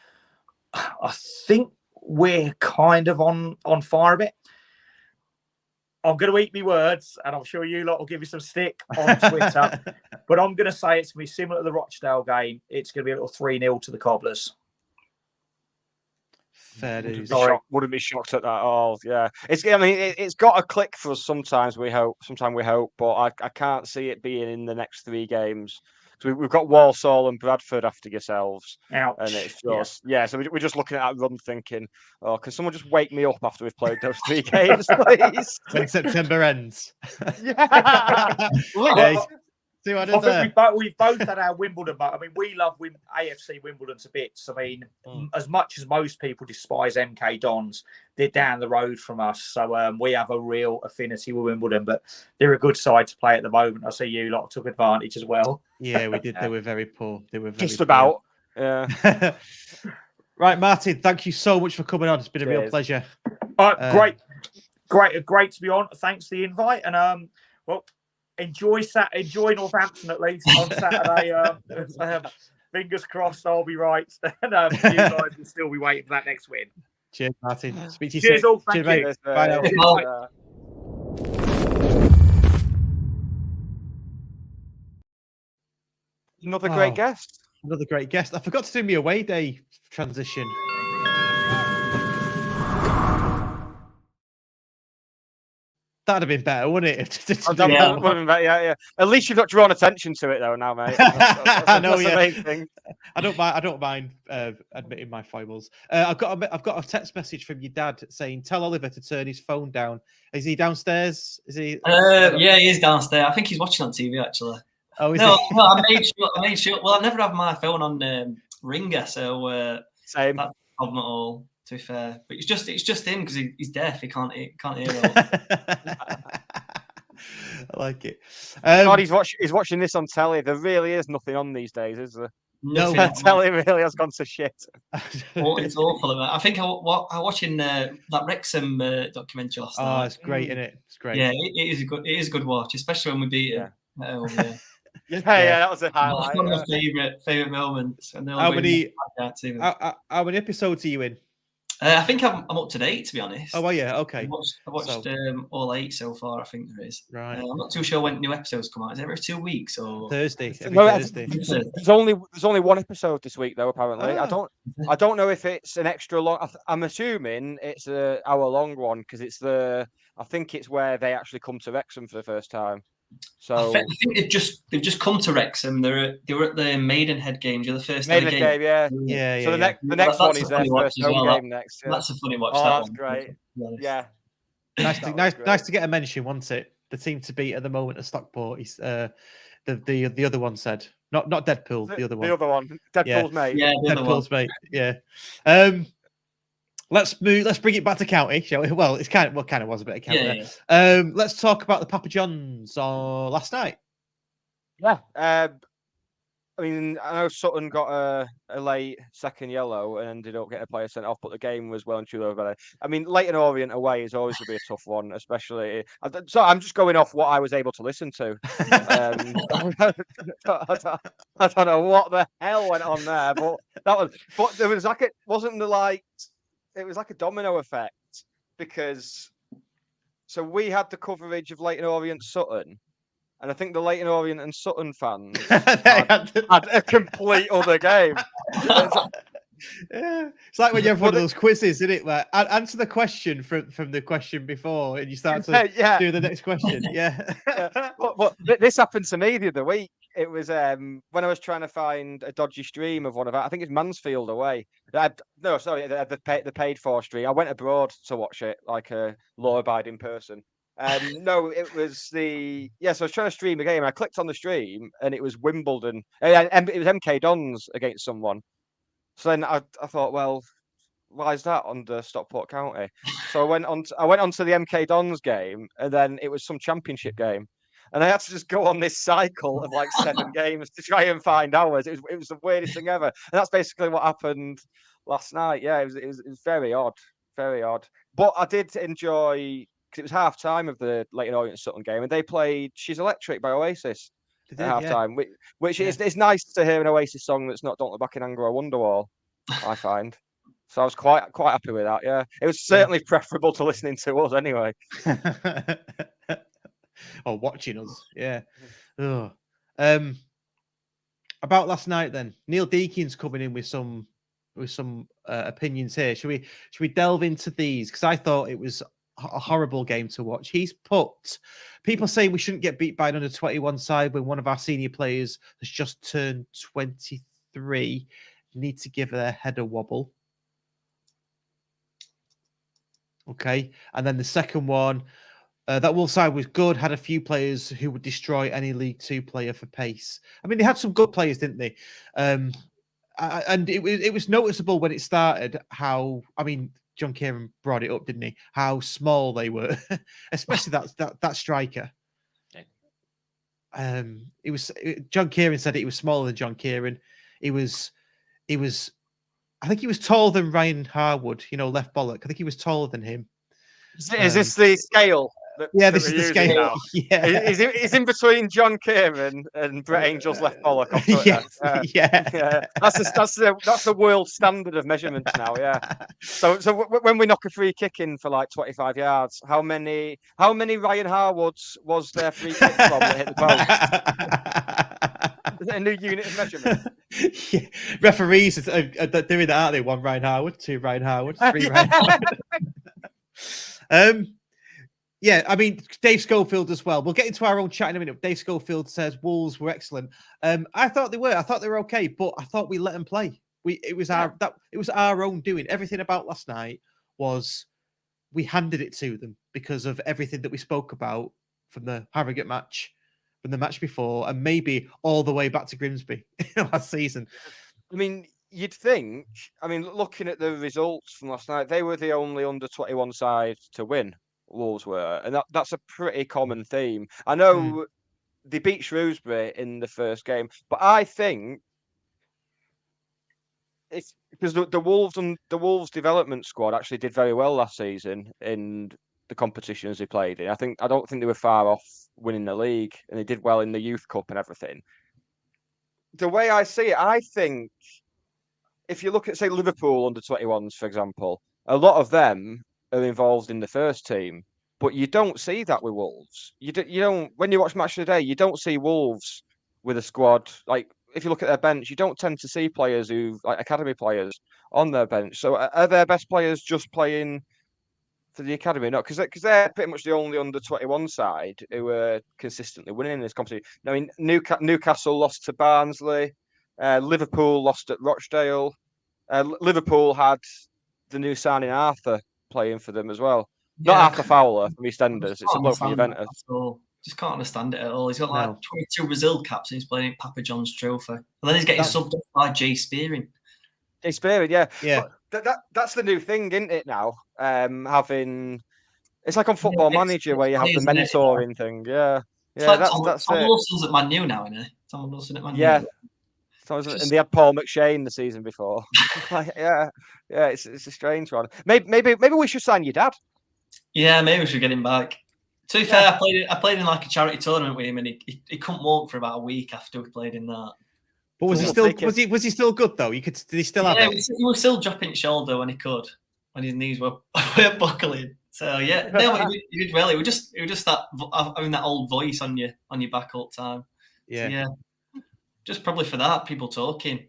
I think we're kind of on fire a bit. I'm going to eat my words, and I'm sure you lot will give you some stick on Twitter. But I'm going to say it's going to be similar to the Rochdale game. It's going to be a little 3-0 to the Cobblers. Fair dues. Wouldn't be shocked at that at all. Yeah, it's got a click for us. Sometimes we hope, but I can't see it being in the next 3 games. So we've got Walsall and Bradford after yourselves. Ouch. And it's just So we're just looking at that run, thinking, "Oh, can someone just wake me up after we've played those 3 games, please?" When September ends. Yeah. See what I did I think there? we've both had our Wimbledon. I mean, we love AFC Wimbledon to bits. I mean, as much as most people despise MK Dons, they're down the road from us. So we have a real affinity with Wimbledon, but they're a good side to play at the moment. I see you lot took advantage as well. Yeah, we did. They were very poor. Just about. Yeah. Right, Martin, thank you so much for coming on. It's been a real pleasure. Great to be on. Thanks for the invite. And enjoy Northampton at least on Saturday. Fingers crossed, I'll be right, and you guys will still be waiting for that next win. Cheers, Martin. Speak to you Cheers, soon. all. Thank you. Mate. Bye now. Another great guest. Another great guest. I forgot to do my away day transition. That'd have been better, wouldn't it? Yeah. At least you've not drawn attention to it, though, now, mate. That's I know, the main thing. I don't mind admitting my foibles. I've got a text message from your dad saying, "Tell Oliver to turn his phone down." Is he downstairs? Is he? Yeah, he is downstairs. I think he's watching on TV actually. Oh, is no, he? no, I made sure. Well, I never have my phone on ringer, so same. That's no problem at all. To be fair, but it's just him because he's deaf. He can't hear. I like it. God, he's watching this on telly. There really is nothing on these days, is there? No, telly really has gone to shit. It's awful. I think I watching that Wrexham documentary last night. Oh, it's great, isn't it? It's great. Yeah, it is a good watch, especially when we beat him. Yeah, that was a highlight. One of my favourite moments. And how many episodes are you in? I think I'm up to date, to be honest. Oh, well, yeah, okay. I watched all 8 so far. I think there is. Right. I'm not too sure when new episodes come out. Is it every 2 weeks or Thursday? Thursday. There's only 1 episode this week, though. Apparently, I don't know if it's an extra long. I'm assuming it's an hour-long one because I think it's where they actually come to Wrexham for the first time. So I think they've just come to Wrexham. They were at the Maidenhead games. You're the first Maidenhead game, yeah. So the next one is their first home game next. Yeah. That's a funny watch. Oh, that that's one, great. Yeah, nice to get a mention, wasn't it? The team to beat at the moment at Stockport is the other one said, not Deadpool, the other one. The other one, Deadpool's mate. Yeah, Deadpool's mate. Yeah. Let's bring it back to county, shall we? Well, it kind of was a bit of county. Yeah. Let's talk about the Papa John's last night. Yeah. I mean, I know Sutton got a late second yellow and ended up getting a player sent off, but the game was well and truly over. I mean, Leyton Orient away is always going to be a tough one, especially. So I'm just going off what I was able to listen to. I don't know what the hell went on there, but there was it was like a domino effect because we had the coverage of Leyton Orient Sutton, and I think the Leyton Orient and Sutton fans had a complete other game. Yeah. It's like when you have one of those quizzes, isn't it? Where answer the question from the question before, and you start to do the next question. Yeah. Well, this happened to me the other week. It was when I was trying to find a dodgy stream of one of our, I think it's Mansfield away. The paid for stream. I went abroad to watch it, like a law-abiding person. No, it was so I was trying to stream a game, and I clicked on the stream, and it was Wimbledon. It was MK Dons against someone. So then I thought, well, why is that under Stockport County? So I went on to the MK Dons game, and then it was some championship game, and I had to just go on this cycle of like 7 games to try and find ours. It was the weirdest thing ever, and that's basically what happened last night. Yeah, it was very odd, very odd. But I did enjoy, because it was half time of the Leyton Orient Sutton game, and they played "She's Electric" by Oasis at half time, which is it's nice to hear an Oasis song that's not "Don't Look Back in Anger" or Wonderwall, I find. So I was quite happy with that. Yeah, it was certainly preferable to listening to us anyway. Or watching us. Yeah. Oh. About last night then, Neil Deakin's coming in with some opinions here. Should we delve into these? Because I thought it was a horrible game to watch. He's put people saying we shouldn't get beat by an under 21 side when one of our senior players has just turned 23. You need to give their head a wobble. Okay, and then the second one, that Wolves side was good, had a few players who would destroy any League Two player for pace. I mean, they had some good players, didn't they? And it was noticeable when it started how, I mean, John Kieran brought it up, didn't he? How small they were, especially that striker. John Kieran said he was smaller than John Kieran. He was. I think he was taller than Ryan Harwood, left bollock. I think he was taller than him. Is this the scale? This is the scale. Now? Yeah. He's in between John Kieran and Brett Angel's left bollock. Yeah. That's the world standard of measurements now. Yeah. So when we knock a free kick in for like 25 yards, how many Ryan Harwoods was there free kick from that hit the post? Is it a new unit of measurement? Yeah. Referees are doing that, aren't they? 1 Ryan Harwood, 2 Ryan Harwood, 3 Ryan Harwood. Yeah, I mean, Dave Schofield as well. We'll get into our own chat in a minute. Dave Schofield says Wolves were excellent. I thought they were. I thought they were okay, but I thought we let them play. It was our own doing. Everything about last night was we handed it to them because of everything that we spoke about from the Harrogate match, from the match before, and maybe all the way back to Grimsby last season. I mean, you'd think, looking at the results from last night, they were the only under 21 side to win. Wolves were, and that's a pretty common theme. I know they beat Shrewsbury in the first game, but I think it's because the Wolves development squad actually did very well last season in the competitions they played in. I don't think they were far off winning the league, and they did well in the Youth Cup and everything. The way I see it, I think if you look at, say, Liverpool under 21s, for example, a lot of them are involved in the first team, but you don't see that with Wolves. You don't when you watch Match of the Day, you don't see Wolves with a squad. Like, if you look at their bench, you don't tend to see players who, like academy players, on their bench. So are their best players just playing for the academy? No, because they're pretty much the only under 21 side who are consistently winning in this competition. I mean, Newcastle lost to Barnsley, Liverpool lost at Rochdale. Liverpool had the new signing Arthur playing for them as well. Not Arthur Fowler from EastEnders. It's a bloke from Juventus. Just can't understand it at all. He's got like 22 Brazil caps and he's playing Papa John's trophy. And then he's getting subbed up by Jay Spearing. Jay Spearing, yeah. That's the new thing, isn't it now? Having it's like on Football Manager where you have the mentoring thing. Yeah. It's like that's Tom Wilson's at Man U now, isn't it? Tom Wilson at Man U. Yeah. And they had Paul McShane the season before. It's a strange one. Maybe we should sign your dad. Yeah, maybe we should get him back. To be fair, I played in like a charity tournament with him, and he couldn't walk for about a week after we played in that. But was he still good though? Did he still have it? He was still dropping shoulder when he could, when his knees were buckling. So he did well. It was just that having that old voice on your back all the time. Yeah. So, just probably for that, people talking.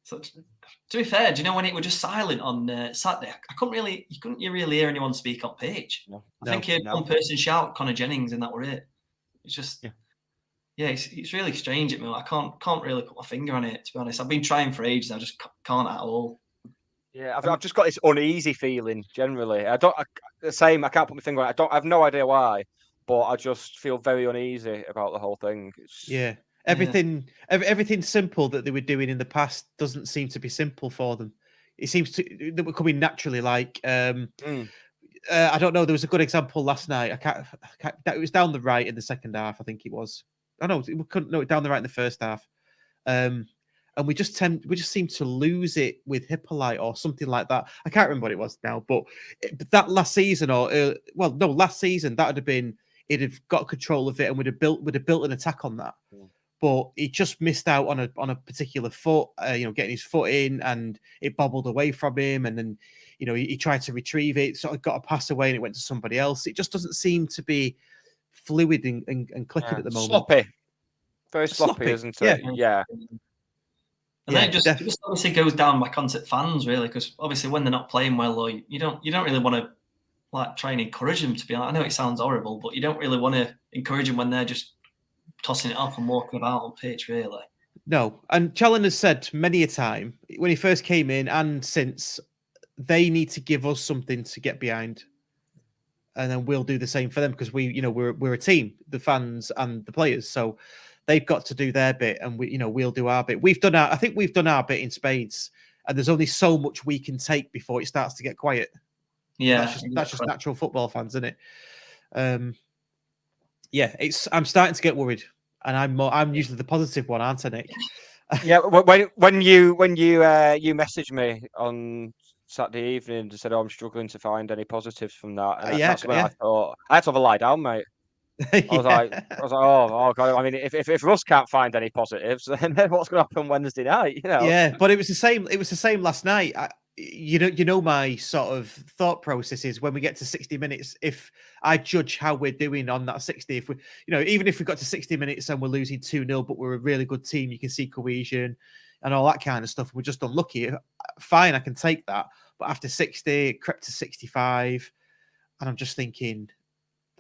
So to be fair, do you know when it was just silent on Saturday? You couldn't really hear anyone speak on pitch. I think you heard one person shout Connor Jennings, and that were it. It's just, it's really strange at me. I can't really put my finger on it, to be honest. I've been trying for ages. I just can't at all. Yeah, I've just got this uneasy feeling generally. The same. I can't put my finger on it. I have no idea why, but I just feel very uneasy about the whole thing. Everything simple that they were doing in the past doesn't seem to be simple for them. It seems that we're coming naturally. Like I don't know. There was a good example last night. I can't. It was down the right in the second half. I think it was. I know we couldn't know it down the right in the first half. And we just seem to lose it with Hippolyte or something like that. I can't remember what it was now, but that last season last season that would have been, it'd have got control of it and would have built an attack on that. But he just missed out on a particular foot, getting his foot in, and it bobbled away from him, and then he tried to retrieve it, sort of got a pass away, and it went to somebody else. It just doesn't seem to be fluid and clicking at the moment. Sloppy, very sloppy, isn't it? Yeah. And then it just obviously goes down back onto fans, really, because obviously when they're not playing well, or you don't really want to like try and encourage them to be. I know it sounds horrible, but you don't really want to encourage them when they're just tossing it up and walking about on pitch, really. No, and Challen has said many a time when he first came in and since, they need to give us something to get behind, and then we'll do the same for them because we're a team, the fans and the players. So they've got to do their bit, and we'll do our bit. I think we've done our bit in spades, and there's only so much we can take before it starts to get quiet. Yeah, that's just natural football fans, isn't it? I'm starting to get worried, and I'm usually the positive one, aren't I, Nick? Yeah, when you messaged me on Saturday evening and said, I'm struggling to find any positives from that. And that's when I thought I had to have a lie down, mate. I was like, oh god. I mean, if Russ can't find any positives, then what's going to happen Wednesday night? Yeah, but it was the same. It was the same last night. My sort of thought process is when we get to 60 minutes, if I judge how we're doing on that 60, if we, even if we got to 60 minutes and we're losing 2-0, but we're a really good team, you can see cohesion and all that kind of stuff. We're just unlucky. Fine, I can take that. But after 60, it crept to 65, and I'm just thinking,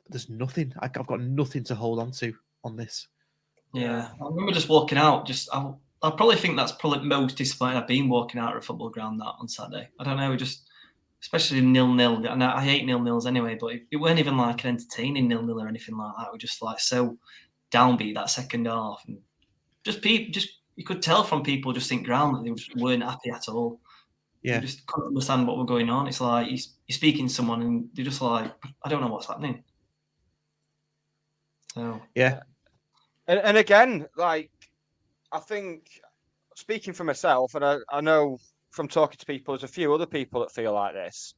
there's nothing. I've got nothing to hold on to on this. Yeah, I remember just walking out. I probably think that's probably the most disappointing I've been walking out of a football ground that on Saturday. I don't know, especially 0-0. And I hate 0-0s anyway, but it weren't even like an entertaining 0-0 or anything like that. We're just like so downbeat that second half, and you could tell from people just in ground that they just weren't happy at all. Yeah, you just couldn't understand what was going on. It's like you're speaking to someone and they're just like, I don't know what's happening. So yeah, and again, like I think speaking for myself, and I know from talking to people, there's a few other people that feel like this,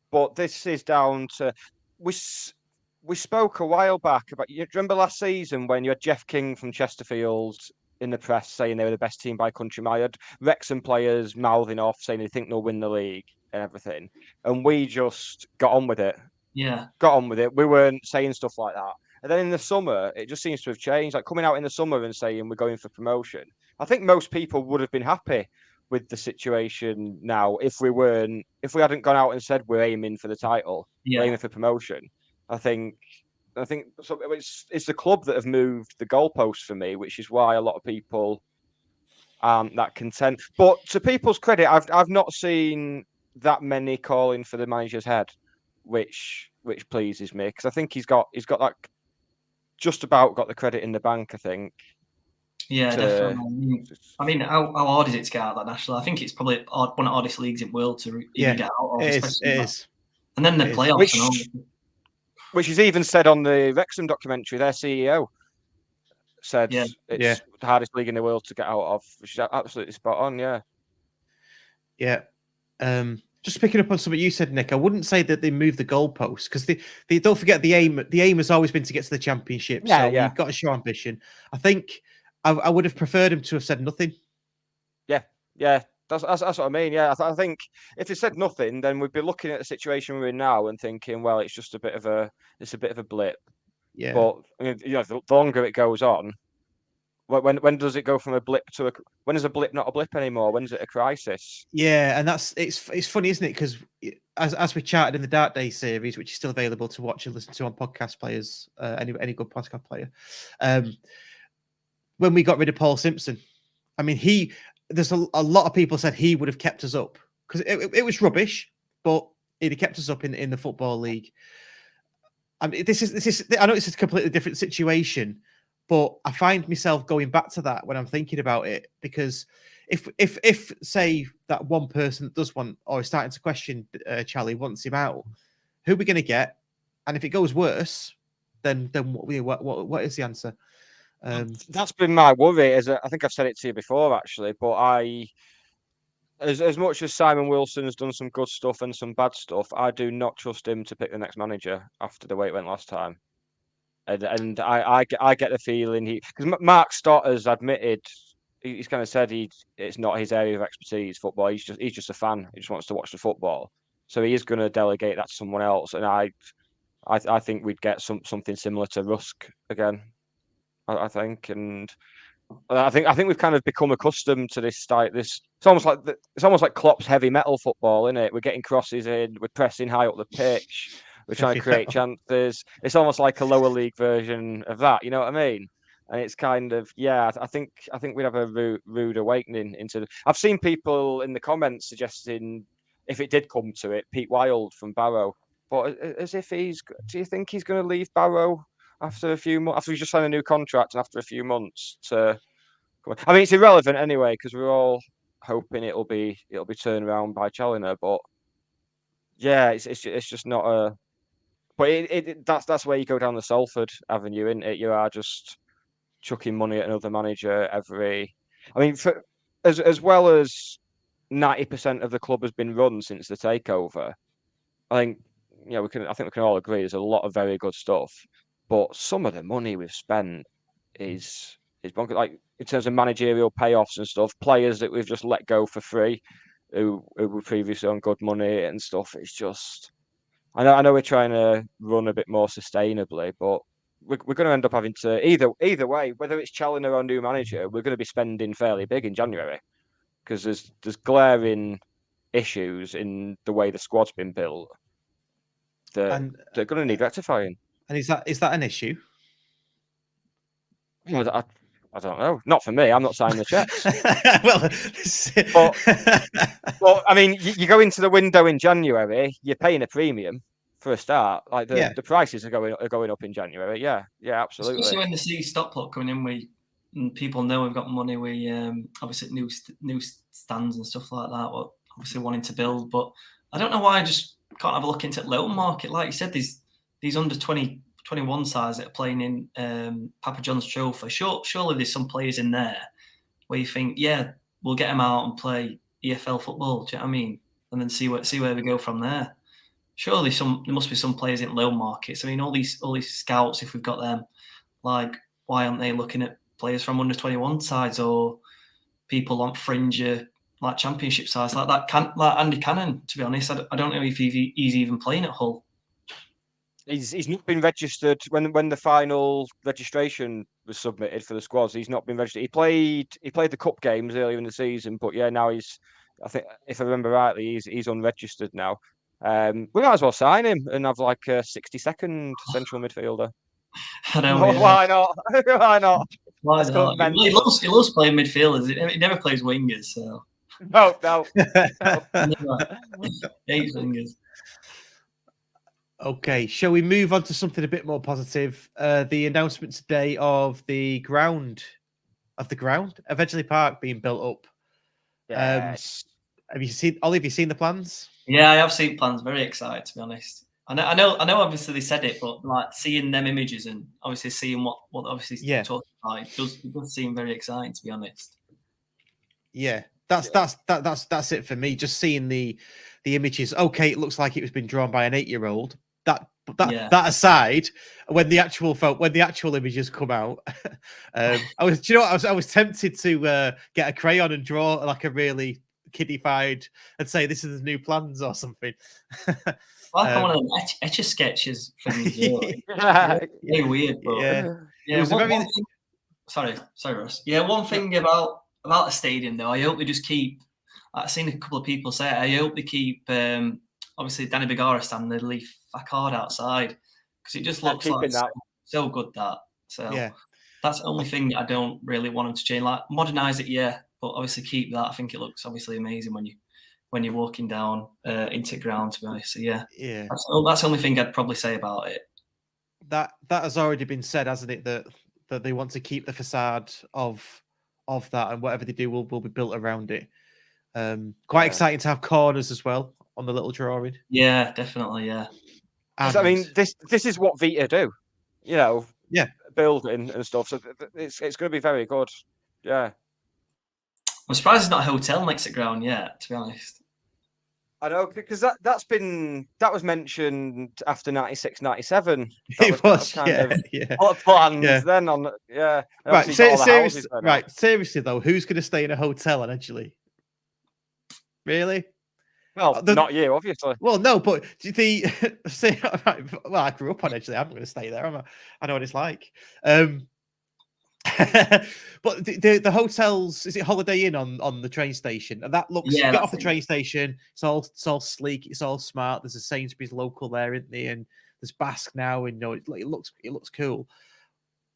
but this is down to we spoke a while back about. You remember last season when you had Jeff King from Chesterfield in the press saying they were the best team by country mile. You had Wrexham players mouthing off saying they think they'll win the league and everything, and we just got on with it. Yeah, got on with it. We weren't saying stuff like that. And then in the summer, it just seems to have changed. Like coming out in the summer and saying we're going for promotion. I think most people would have been happy with the situation now if we hadn't gone out and said we're aiming for the title, we're aiming for promotion. I think so. It's the club that have moved the goalposts for me, which is why a lot of people aren't that content. But to people's credit, I've not seen that many calling for the manager's head, which pleases me because I think he's got that. Just about got the credit in the bank, I think. Yeah, definitely. I mean, how hard is it to get out of that national? I think it's probably one of the hardest leagues in the world to get out of. It is. And then the playoffs. Which is even said on the Wrexham documentary, their CEO said it's the hardest league in the world to get out of, which is absolutely spot on, yeah. Yeah. Just picking up on something you said, Nick, I wouldn't say that they moved the goalposts because they don't forget the aim. The aim has always been to get to the championship. So you've got to show ambition. I think I would have preferred him to have said nothing. Yeah. That's what I mean. Yeah, I think if they said nothing, then we'd be looking at the situation we're in now and thinking, well, it's just a bit of a blip. Yeah. But I mean, the longer it goes on, When does it go from a blip to a? When is a blip not a blip anymore? When's it a crisis? Yeah, and it's funny, isn't it? Because as we chatted in the Dark Day series, which is still available to watch and listen to on podcast players, any good podcast player, when we got rid of Paul Simpson, I mean, there's a lot of people said he would have kept us up because it was rubbish, but he'd have kept us up in the Football League. I mean, this is. I know it's a completely different situation, but I find myself going back to that when I'm thinking about it, because if say that one person that does want or is starting to question Charlie wants him out, who are we going to get? And if it goes worse, then what is the answer? That's been my worry. I think I've said it to you before, actually, but as much as Simon Wilson's done some good stuff and some bad stuff, I do not trust him to pick the next manager after the way it went last time. And I get the feeling because Mark Stott has admitted, he's kind of said it's not his area of expertise, football. He's just a fan. He just wants to watch the football. So he is going to delegate that to someone else. And I think we'd get something similar to Rusk again. I think, and I think we've kind of become accustomed to this style. It's almost like Klopp's heavy metal football, isn't it? We're getting crosses in, we're pressing high up the pitch, we're trying to create chances. It's almost like a lower league version of that. You know what I mean? And it's kind of I think we'd have a rude awakening into. I've seen people in the comments suggesting if it did come to it, Pete Wild from Barrow, but as if do you think he's going to leave Barrow after a few months, after he's just signed a new contract and after a few months to? I mean, it's irrelevant anyway because we're all hoping it'll be turned around by Challoner, but yeah, it's just not a. But that's where you go down the Salford Avenue, isn't it? You are just chucking money at another manager every. I mean, as well as 90% of the club has been run since the takeover. I think I think we can all agree there's a lot of very good stuff, but some of the money we've spent is bonkers. Like in terms of managerial payoffs and stuff, players that we've just let go for free, who were previously on good money and stuff. It's just, I know we're trying to run a bit more sustainably, but we're going to end up having to either way, whether it's Challoner or new manager, we're going to be spending fairly big in January because there's glaring issues in the way the squad's been built that they're going to need rectifying. And is that an issue? I don't know. Not for me. I'm not signing the checks. Well, I mean, you go into the window in January, you're paying a premium for a start. Like the prices are going up in January. Yeah, absolutely. Especially when they see Stockport coming in, and people know we've got money. We obviously new stands and stuff like that. We're obviously wanting to build, but I don't know why I just can't have a look into Little Market. Like you said, these under 21 sides that are playing in Papa John's Trophy. Surely there's some players in there where you think, yeah, we'll get them out and play EFL football. Do you know what I mean? And then see where we go from there. Surely there must be some players in low markets. I mean, all these scouts, if we've got them, like why aren't they looking at players from under 21 sides or people on fringe like championship sides like that? Like Andy Cannon, to be honest, I don't know if he's even playing at Hull. He's not been registered when the final registration was submitted for the squads. He's not been registered. He played the cup games earlier in the season, but yeah, now I think if I remember rightly, he's unregistered now. We might as well sign him and have like a 62nd central midfielder. I know. Why not? Why not? Why not? He loves playing midfielders. He never plays wingers. So no. Hates wingers. Okay, shall we move on to something a bit more positive? The announcement today of the ground of Edgeley Park being built up. Yes. Have you seen the plans? Yeah, I have seen plans. Very excited, to be honest. I know. Obviously, they said it, but like seeing them images and obviously seeing what obviously talking about, it does seem very exciting, to be honest. Yeah, that's it for me. Just seeing the images. Okay, it looks like it was been drawn by an 8-year-old. That aside, when the actual images come out, I was tempted to get a crayon and draw like a really kiddified and say this is the new plans or something. Like one of them etch a sketches things. Very weird, but It was Sorry, Russ. Yeah, one thing about the stadium though, I hope they just keep. I've seen a couple of people say it. I hope they keep. Obviously, Danny Begara stand the leaf card outside because it just looks like so good that. So yeah, that's the only thing I don't really want them to change. Like modernise it, yeah, but obviously keep that. I think it looks obviously amazing when you're walking down into ground. To be honest, so yeah. That's the only thing I'd probably say about it. That has already been said, hasn't it? That they want to keep the facade of that, and whatever they do will be built around it. Quite exciting to have corners as well on the little drawing. Yeah, definitely. Yeah. And, I mean, this is what Vita do, building and stuff. So it's going to be very good. Yeah. I'm surprised there's not a hotel next to ground yet, to be honest. I know, because that was mentioned after 96, 97. It was kind of a lot of plans then on Right, seriously though, who's going to stay in a hotel in Edgeley? Really? Well, not you, obviously. Well, no, but well, I grew up on Edgeley. I'm going to stay there. I know what it's like. But the hotels, is it Holiday Inn on the train station? And that looks, you get off the train station, it's all sleek, it's all smart. There's a Sainsbury's local there, isn't there? And there's Basque now, and it looks cool.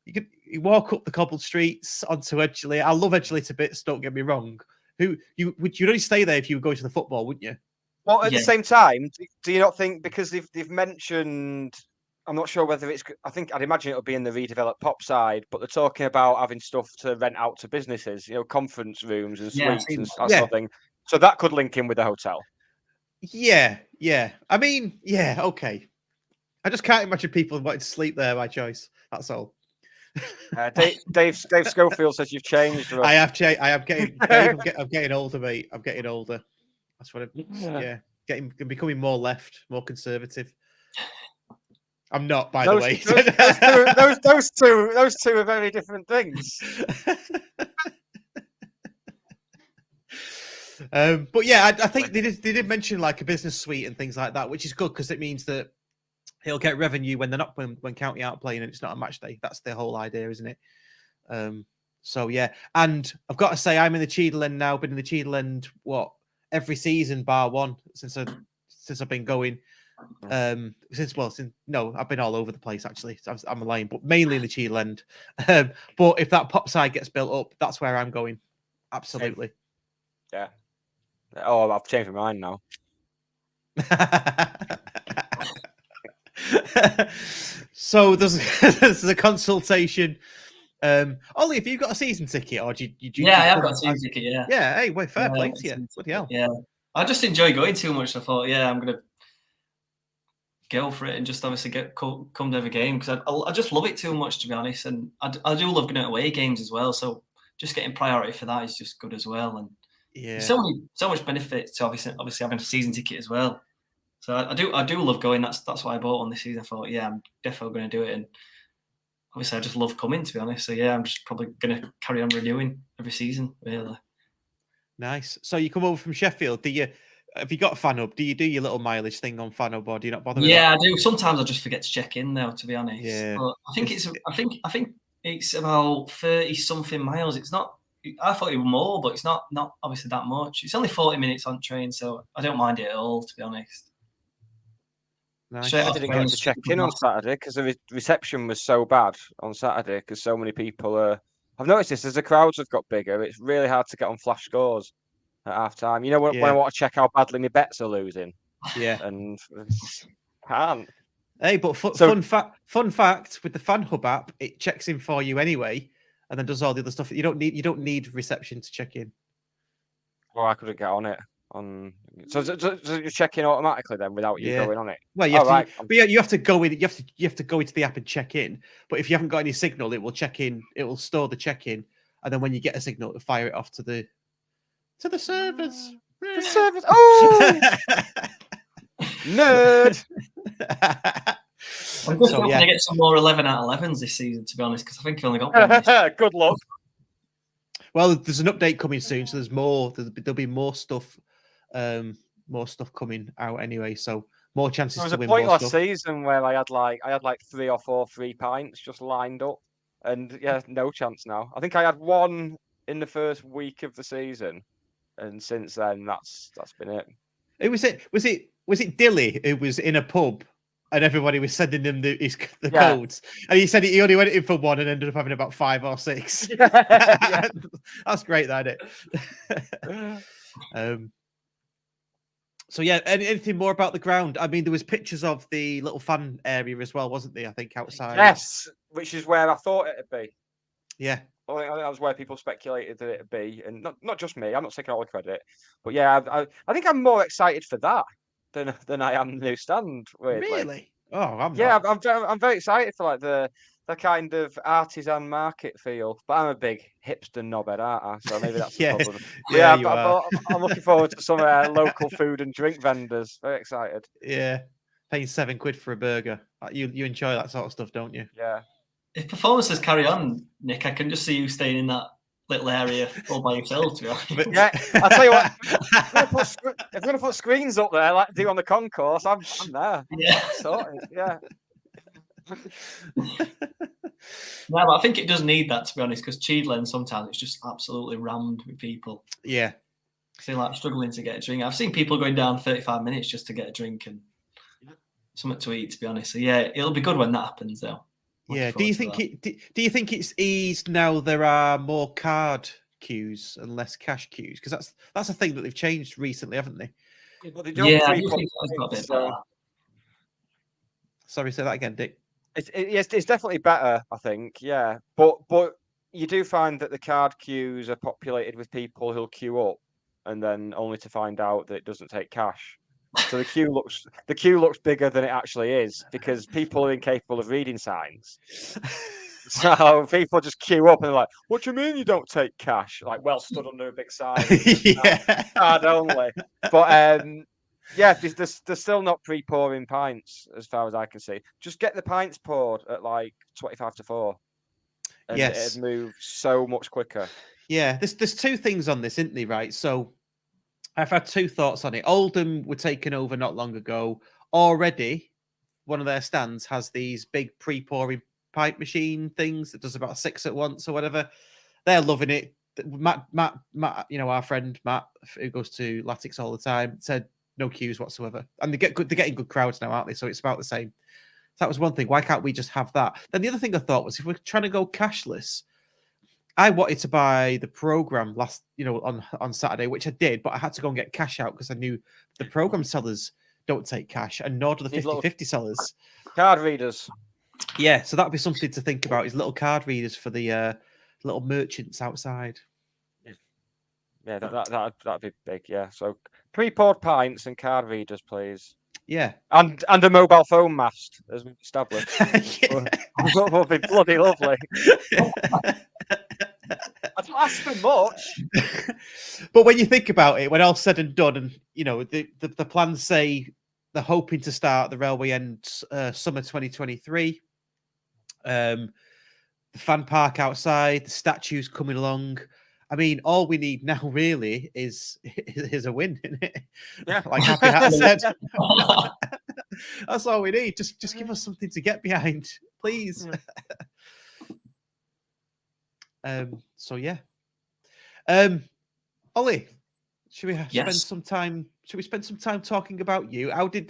You walk up the cobbled streets onto Edgeley. I love Edgeley to bits, don't get me wrong. You'd only stay there if you were going to the football, wouldn't you? Well, at the same time, do you not think, because they've mentioned, I'm not sure whether I'd imagine it'll be in the redeveloped pop side, but they're talking about having stuff to rent out to businesses, conference rooms and suites and that sort of thing. So that could link in with the hotel. Yeah. I mean, okay. I just can't imagine people wanting to sleep there by choice. That's all. Dave Schofield says you've changed. I have changed. I'm getting older, mate. I'm getting older. That's what becoming more left, more conservative. I'm not, by the way. Those two are very different things. But yeah, I think they did mention like a business suite and things like that, which is good because it means that he'll get revenue when they're not when County aren't playing and it's not a match day. That's the whole idea, isn't it? So yeah, and I've got to say I'm in the Cheadle End now. Been in the Cheadle End every season bar one since I've been going. I've been all over the place actually. I'm lying, but mainly in the Cheadle End. But if that pop side gets built up, that's where I'm going. Absolutely. Yeah. Oh, I've changed my mind now. So there's a consultation. Ollie, have you got a season ticket, or do you? Yeah, I have got a season ticket. Yeah. Yeah. Hey, wait, fair play to you. Bloody hell. Yeah, I just enjoy going too much. I thought, I'm gonna go for it and just obviously come to every game because I just love it too much, to be honest. And I do love going to away games as well. So just getting priority for that is just good as well. And so much benefit to obviously having a season ticket as well. So I do love going. That's why I bought one this season. I thought, I'm definitely going to do it. And obviously, I just love coming, to be honest. So I'm just probably going to carry on renewing every season, really. Nice. So you come over from Sheffield. Have you got a fan hub? Do you do your little mileage thing on fan hub, or do you not bother with that? Yeah, I do. Sometimes I just forget to check in though, to be honest. Yeah. But I think it's about 30 something miles. It's not. I thought it was more, but it's not obviously that much. It's only 40 minutes on train, so I don't mind it at all, to be honest. Nice. I didn't get to check in on Saturday because the reception was so bad on Saturday because so many people I've noticed this as the crowds have got bigger. It's really hard to get on flash scores at half time. When I want to check how badly my bets are losing. Yeah, and can't. Hey, but fun fact with the Fan Hub app, it checks in for you anyway, and then does all the other stuff. You don't need reception to check in. Well, I couldn't get on it. So you're checking automatically then without you going on it. Well, you have to go in. You have to go into the app and check in. But if you haven't got any signal, it will check in. It will store the check in, and then when you get a signal, it'll fire it off to the servers. The servers. Oh, nerd. I'm just hoping to get some more 11 out of 11s this season, to be honest, because I think I've only got one. Good luck. Well, there's an update coming soon, so there's more. There'll be more stuff coming out anyway. So more chances to win. There was a point last season where I had like 3 or 4 free pints just lined up. And yeah, no chance now. I think I had one in the first week of the season, and since then that's been it. Was it Dilly who was in a pub and everybody was sending him the Yeah. codes, and he said he only went in for one and ended up having about 5 or 6. Yeah. That's great, that, isn't it? So yeah, anything more about the ground? I mean, there was pictures of the little fan area as well, wasn't there? I think outside. Yes, which is where I thought it'd be. Yeah. I think that was where people speculated that it'd be, and not just me. I'm not taking all the credit, but yeah, I think I'm more excited for that than I am the new stand. Weirdly. Really? Oh, I'm yeah, not. I'm very excited for like the kind of artisan market feel. But I'm a big hipster knobhead, aren't I? So maybe that's Yeah. the problem. Yeah, I'm looking forward to some local food and drink vendors. Very excited. Yeah, paying £7 for a burger. You enjoy that sort of stuff, don't you? Yeah. If performances carry on, Nick, I can just see you staying in that little area all by yourself, to be honest. But yeah, I'll tell you what, if we're going to put screens up there like they do on the concourse, I'm there. Yeah. Sorted. Yeah. No, but I think it does need that, to be honest, because Cheadle sometimes it's just absolutely rammed with people. Yeah. So like struggling to get a drink. I've seen people going down 35 minutes just to get a drink and something to eat, to be honest. So yeah, it'll be good when that happens, though. Yeah. Do you think it's eased now? There are more card queues and less cash queues, because that's a thing that they've changed recently, haven't they? Yeah, I do think that's got a bit better. Sorry, say that again, Dick. It's definitely better, I think. Yeah, but you do find that the card queues are populated with people who'll queue up and then only to find out that it doesn't take cash. So the queue looks bigger than it actually is because people are incapable of reading signs. So people just queue up and they're like, "What do you mean you don't take cash?" Like, well, stood under a big sign. Yeah. Card only. But yeah, they're still not pre-pouring pints as far as I can see. Just get the pints poured at like 25 to 4. And yes, it'd move so much quicker. Yeah, there's two things on this, isn't there? Right. So I've had two thoughts on it. Oldham were taken over not long ago. Already, one of their stands has these big pre-pouring pipe machine things that does about 6 at once or whatever. They're loving it. Matt, you know, our friend Matt, who goes to Latics all the time, said no queues whatsoever, and they're getting good crowds now, aren't they? So it's about the same. So that was one thing. Why can't we just have that? Then the other thing I thought was, if we're trying to go cashless, I wanted to buy the program on Saturday, which I did, but I had to go and get cash out because I knew the program sellers don't take cash, and nor do the 50/50 sellers. Card readers. Yeah, so that'd be something to think about, is little card readers for the little merchants outside. Yeah, that'd be big. Yeah, so pre-poured pints and card readers, please. Yeah, and a mobile phone mast, as we've established. That would be bloody lovely. I don't ask for much. But when you think about it, when all's said and done, and you know the plans say they're hoping to start the railway end summer 2023. The fan park outside, the statues coming along. I mean, all we need now really is a win, isn't it? Yeah, like Happy Hat said. That's all we need. Just give us something to get behind, please. So yeah. Ollie, should we spend some time? Should we spend some time talking about you? I'm going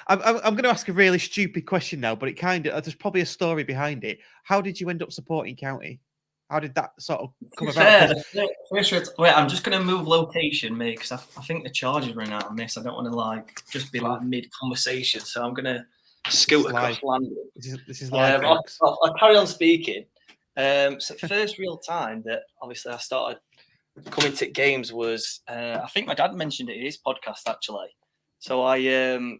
to ask a really stupid question now, but there's probably a story behind it. How did you end up supporting County? How did that sort of come about? Wait, I'm just going to move location, mate, because I think the charge is running out on this. I don't want to just be mid-conversation, so I'm going to scoot across land. This is live. I'll carry on speaking. So the first real time that obviously I started coming to games was, I think my dad mentioned it in his podcast, actually. So I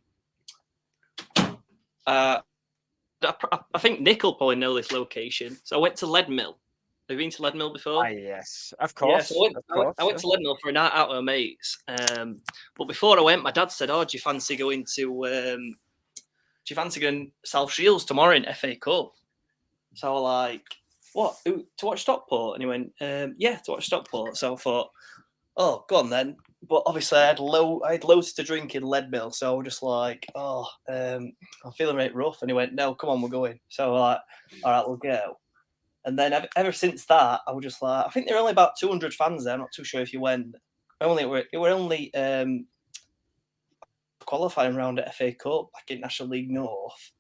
think Nick will probably know this location. So I went to Leadmill. Have you been to Leadmill before? Yes, of course. Yeah, so I went to Leadmill for a night out with my mates. But before I went, my dad said, "Oh, do you fancy going South Shields tomorrow in FA Cup?" So I was like, "What? To watch Stockport?" And he went, "Yeah, to watch Stockport." So I thought, "Oh, go on then." But obviously, I had loads to drink in Leadmill, so I was just like, I'm feeling a bit rough. And he went, "No, come on, we're going." So I was like, "All right, we'll go." And then ever since that, I was just like, I think there were only about 200 fans there. I'm not too sure if you went. It were only qualifying round at FA Cup back in National League North.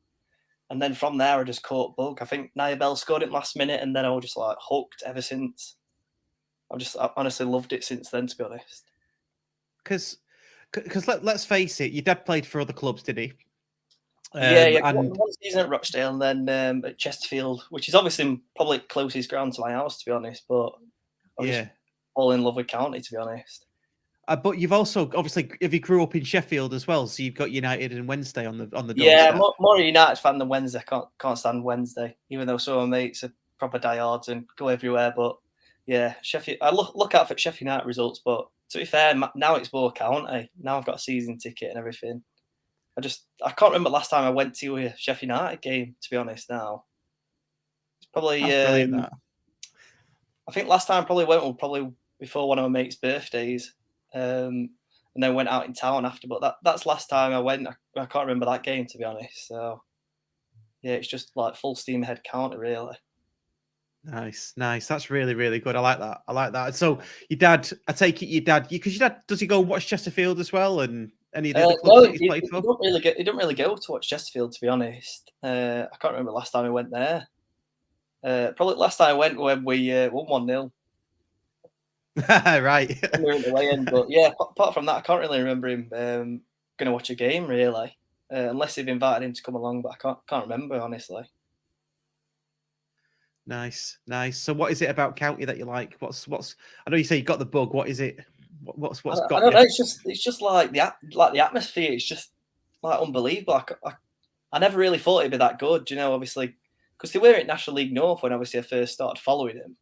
And then from there, I just caught bug. I think Nia Bell scored it last minute, and then I was just like hooked ever since. I honestly loved it since then, to be honest. Because let's face it, your dad played for other clubs, did he? And one season at Rochdale and then at Chesterfield, which is obviously probably closest ground to my house, to be honest. But I was just all in love with County, to be honest. But you've also obviously, if you grew up in Sheffield as well, so you've got United and Wednesday on the doorstep. Yeah, more a United fan than Wednesday. Can't stand Wednesday, even though some of my mates are proper diehards and go everywhere. But yeah, Sheffield. I look out for Sheffield United results, but to be fair, now it's more County. Now I've got a season ticket and everything. I can't remember last time I went to a Sheffield United game, to be honest. Now it's probably I think last time I probably went was probably before one of my mates' birthdays. And then went out in town after, but that's last time I went. I can't remember that game, to be honest. So yeah, it's just like full steam ahead County, really. Nice. That's really, really good. I like that. So your dad, I take it because your dad, does he go and watch Chesterfield as well and any of the other clubs that he's played for? He don't really go to watch Chesterfield, to be honest. I can't remember last time he went there. Probably last time I went when we won 1-0. Right. We were in the way in, but yeah, apart from that, I can't really remember him going to watch a game, really, unless they've invited him to come along, but I can't remember, honestly. Nice. So what is it about County that you like? What's I know you say you got the bug. What is it? What's got I don't know, it's just like the atmosphere. It's just like unbelievable. I never really thought it'd be that good, obviously, because they were at National League North when obviously I first started following them.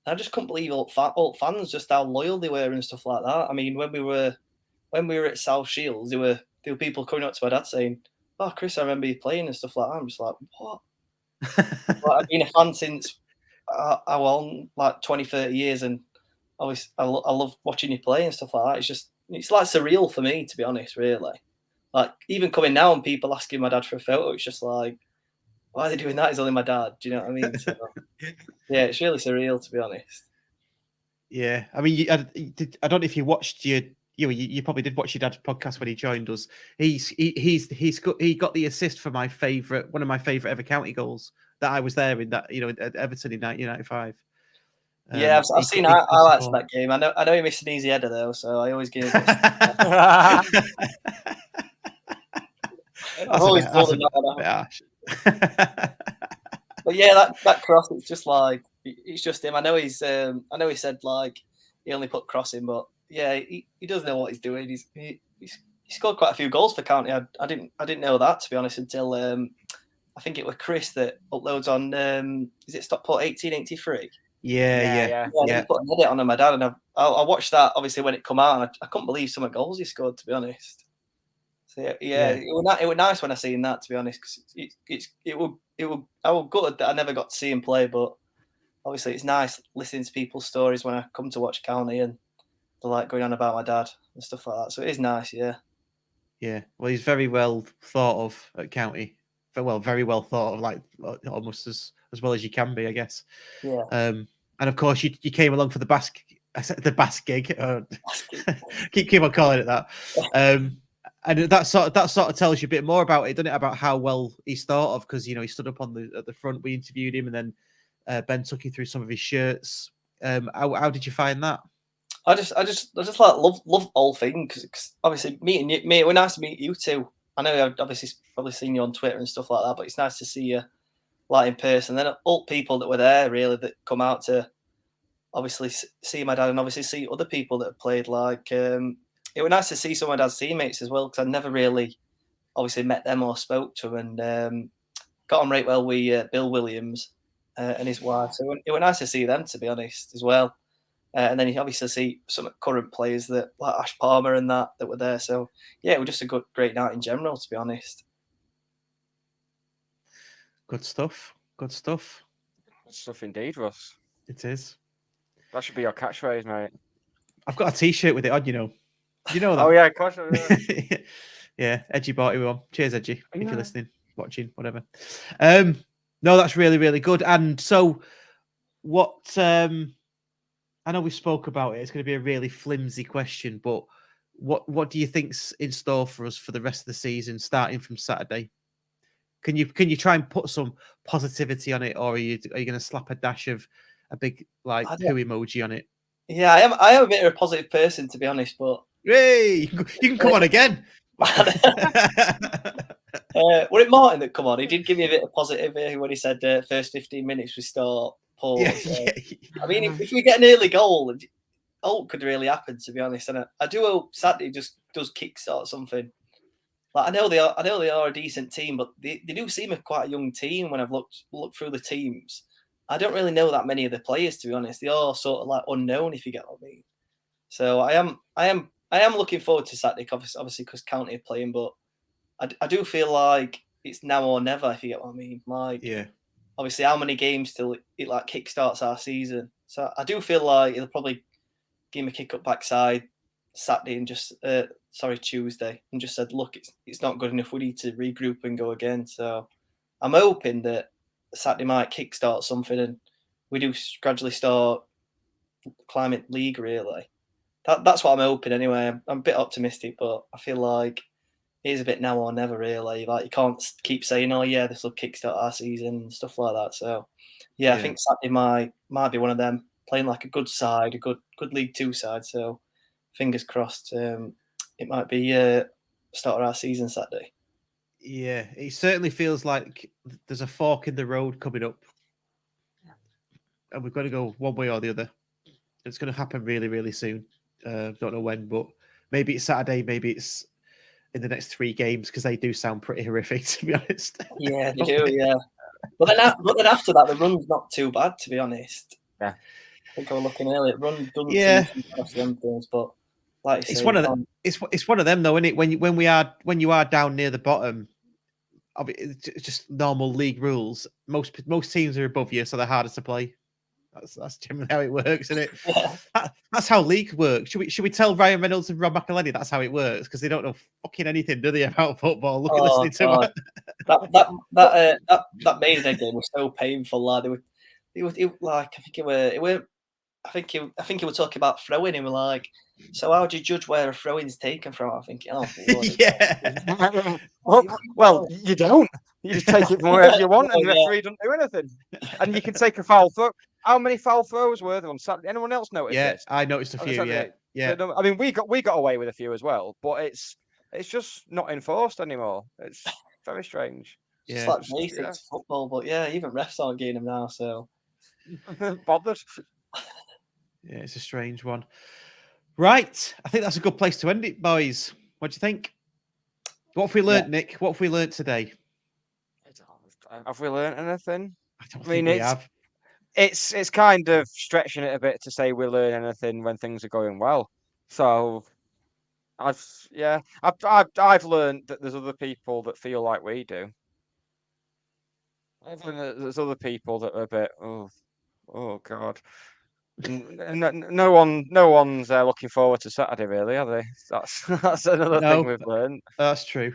I just couldn't believe old fans, just how loyal they were and stuff like that. I mean, when we were at South Shields, there were people coming up to my dad saying, "Oh, Chris, I remember you playing" and stuff like that. I'm just like, what? I've been a fan since I won like 20, 30 years, and obviously I love watching you play and stuff like that. It's like surreal for me, to be honest, really. Like even coming now and people asking my dad for a photo, it's just like, why are they doing that? He's only my dad. Do you know what I mean? So, yeah, it's really surreal, to be honest. Yeah, I mean, I don't know if you watched you probably did watch your dad's podcast when he joined us. He got the assist for one of my favourite ever County goals that I was there in, that at Everton in 1995. Yeah, I've seen highlights of that game. I know he missed an easy header though, so I always give it. I've always told him that. But yeah, that cross, it's just him. I know he said like he only put crossing, but yeah, he does know what he's doing. He scored quite a few goals for County. I didn't know that, to be honest, until I think it was Chris that uploads on is it Stockport 1883? Yeah. He put an edit on my dad, and I watched that obviously when it come out, and I couldn't believe some of the goals he scored, to be honest. So it was nice when I seen that, to be honest, because I was good that I never got to see him play, but obviously it's nice listening to people's stories when I come to watch County and they're like going on about my dad and stuff like that. So it is nice, yeah. Yeah, well, he's very well thought of at County. Very well thought of, like almost as well as you can be, I guess. Yeah. And of course, you came along for the Basque gig. Keep on calling it that. And that sort of tells you a bit more about it, doesn't it? About how well he's thought of, because he stood up at the front. We interviewed him, and then Ben took you through some of his shirts. How did you find that? I just like love all things, because obviously meeting you, mate. It was nice to meet you too. I know I've obviously probably seen you on Twitter and stuff like that, but it's nice to see you like in person. Then all people that were there really that come out to obviously see my dad and obviously see other people that have played. Like it was nice to see some of my dad's teammates as well, because I never really obviously met them or spoke to them, and got on right well with Bill Williams and his wife. So it was nice to see them, to be honest, as well. And then you obviously see some current players that like Ash Palmer and that were there. So yeah, it was just a great night in general, to be honest. Good stuff. Good stuff indeed, Russ. It is. That should be your catchphrase, mate. I've got a T-shirt with it on, Do you know that? Oh yeah, of course. Yeah, Edgy bought it one. Cheers, Edgy, if you're listening, watching, whatever. No, that's really, really good. And so What I know we spoke about it. It's going to be a really flimsy question, but what do you think's in store for us for the rest of the season, starting from Saturday? Can you try and put some positivity on it, or are you going to slap a dash of a big like poo emoji on it? Yeah, I am a bit of a positive person, to be honest, but hey, you can come on again. Was it Martin that come on? He did give me a bit of positivity when he said first 15 minutes we start poor. Yeah, so. yeah. I mean, if we get an early goal, all could really happen, to be honest. And I do hope Saturday just does kickstart something. Like I know they are a decent team, but they do seem quite a young team when I've looked through the teams. I don't really know that many of the players, to be honest. They are sort of like unknown, if you get what I mean. So I am looking forward to Saturday, obviously because County are playing, but I do feel like it's now or never, if you get what I mean. Like, yeah, obviously, how many games till it like kickstarts our season? So I do feel like it'll probably give me a kick up backside Saturday and just Tuesday, and just said, look, it's not good enough. We need to regroup and go again. So I'm hoping that Saturday might kickstart something and we do gradually start climbing league. Really, that's what I'm hoping. Anyway, I'm a bit optimistic, but I feel like it is a bit now or never. Really, like you can't keep saying, "Oh yeah, this will kickstart our season" and stuff like that. So yeah, I think Saturday might be one of them, playing like a good side, a good League Two side. So fingers crossed, it might be start of our season Saturday. Yeah, it certainly feels like there's a fork in the road coming up, and we've got to go one way or the other. It's going to happen really, really soon. Don't know when, but maybe it's Saturday, maybe it's in the next 3 games, because they do sound pretty horrific, to be honest. Yeah, they do. Yeah, but then after that, the run's not too bad, to be honest. Yeah, I think I was looking earlier. Run doesn't seem to cross them things, but like you it's say, one of them. It's one of them, though, isn't it? When you are down near the bottom, it's just normal league rules. Most teams are above you, so they're harder to play. That's generally how it works, isn't it? Yeah. That's how league works. Should we tell Ryan Reynolds and Rob McElhenney that's how it works? Because they don't know fucking anything, do they, about football? Look at listening to that Maidenhead game was so painful, lad. It was like I think he was talking about throwing. He was like, so how do you judge where a throw-in's taken from? I'm thinking, oh, yeah. well, you don't. You just take it from wherever you want, and the referee doesn't do anything. And you can take a foul throw. How many foul throws were there on Saturday? Anyone else notice this? I noticed a few. Yeah. So, I mean, we got away with a few as well, but it's just not enforced anymore. It's very strange. It's like basics football, but yeah, even refs aren't getting them now. So bothered. Yeah, it's a strange one. Right, I think that's a good place to end it, boys. What do you think? What have we learnt, Nick? What have we learnt today? Have we learnt anything? I don't think we have. It's kind of stretching it a bit to say we learn anything when things are going well. So I've learned that there's other people that feel like we do. I've learned that there's other people that are a bit oh god. No one's looking forward to Saturday, really, are they? That's another thing we've learned. That's true.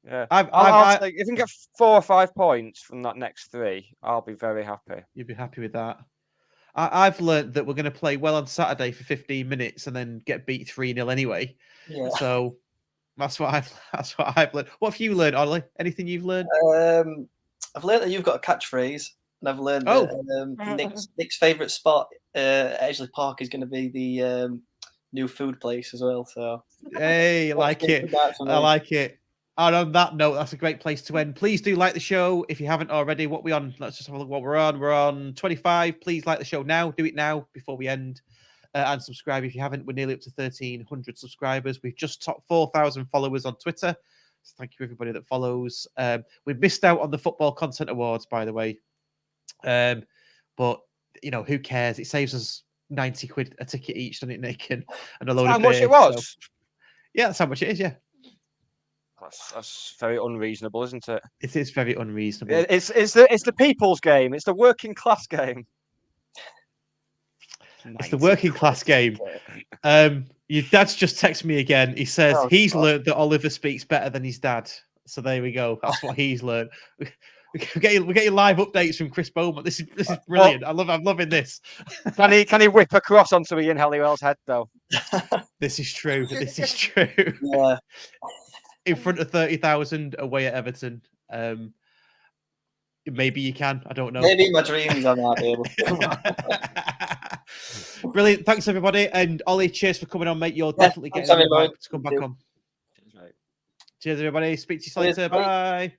Yeah, I'll say, if we can get 4 or 5 points from that next 3, I'll be very happy. You'd be happy with that. I've learned that we're going to play well on Saturday for 15 minutes and then get beat 3-0 anyway. Yeah. So that's what I've learned. What have you learned, Ollie? Anything you've learned? I've learned that you've got a catchphrase. And I've learned that Nick's favourite spot at Edgeley Park is going to be the new food place as well. So hey, I like it. I like it. And on that note, that's a great place to end. Please do like the show if you haven't already. What we on? Let's just have a look what we're on. We're on 25. Please like the show now. Do it now before we end. And subscribe if you haven't. We're nearly up to 1,300 subscribers. We've just topped 4,000 followers on Twitter. So thank you everybody that follows. We missed out on the Football Content Awards, by the way. But who cares? It saves us 90 quid a ticket each, doesn't it, Nick? And a load of beer. How much it was? So, yeah, that's how much it is. Yeah, that's very unreasonable, isn't it? It is very unreasonable. It's the people's game. It's the working class game. It's the working class game. Your dad's just texted me again. He says he's learned that Oliver speaks better than his dad. So there we go. That's what he's learned. We're getting live updates from Chris Beaumont. This is brilliant. I'm loving this. Can he whip across onto Ian Halliwell's head though? This is true. This is true. Yeah. In front of 30,000 away at Everton. Maybe you can. I don't know. Maybe in my dreams I might be able to. Brilliant. Thanks, everybody. And Ollie, cheers for coming on, mate. You're definitely getting to come back on. Cheers, everybody. Speak to you later. Bye.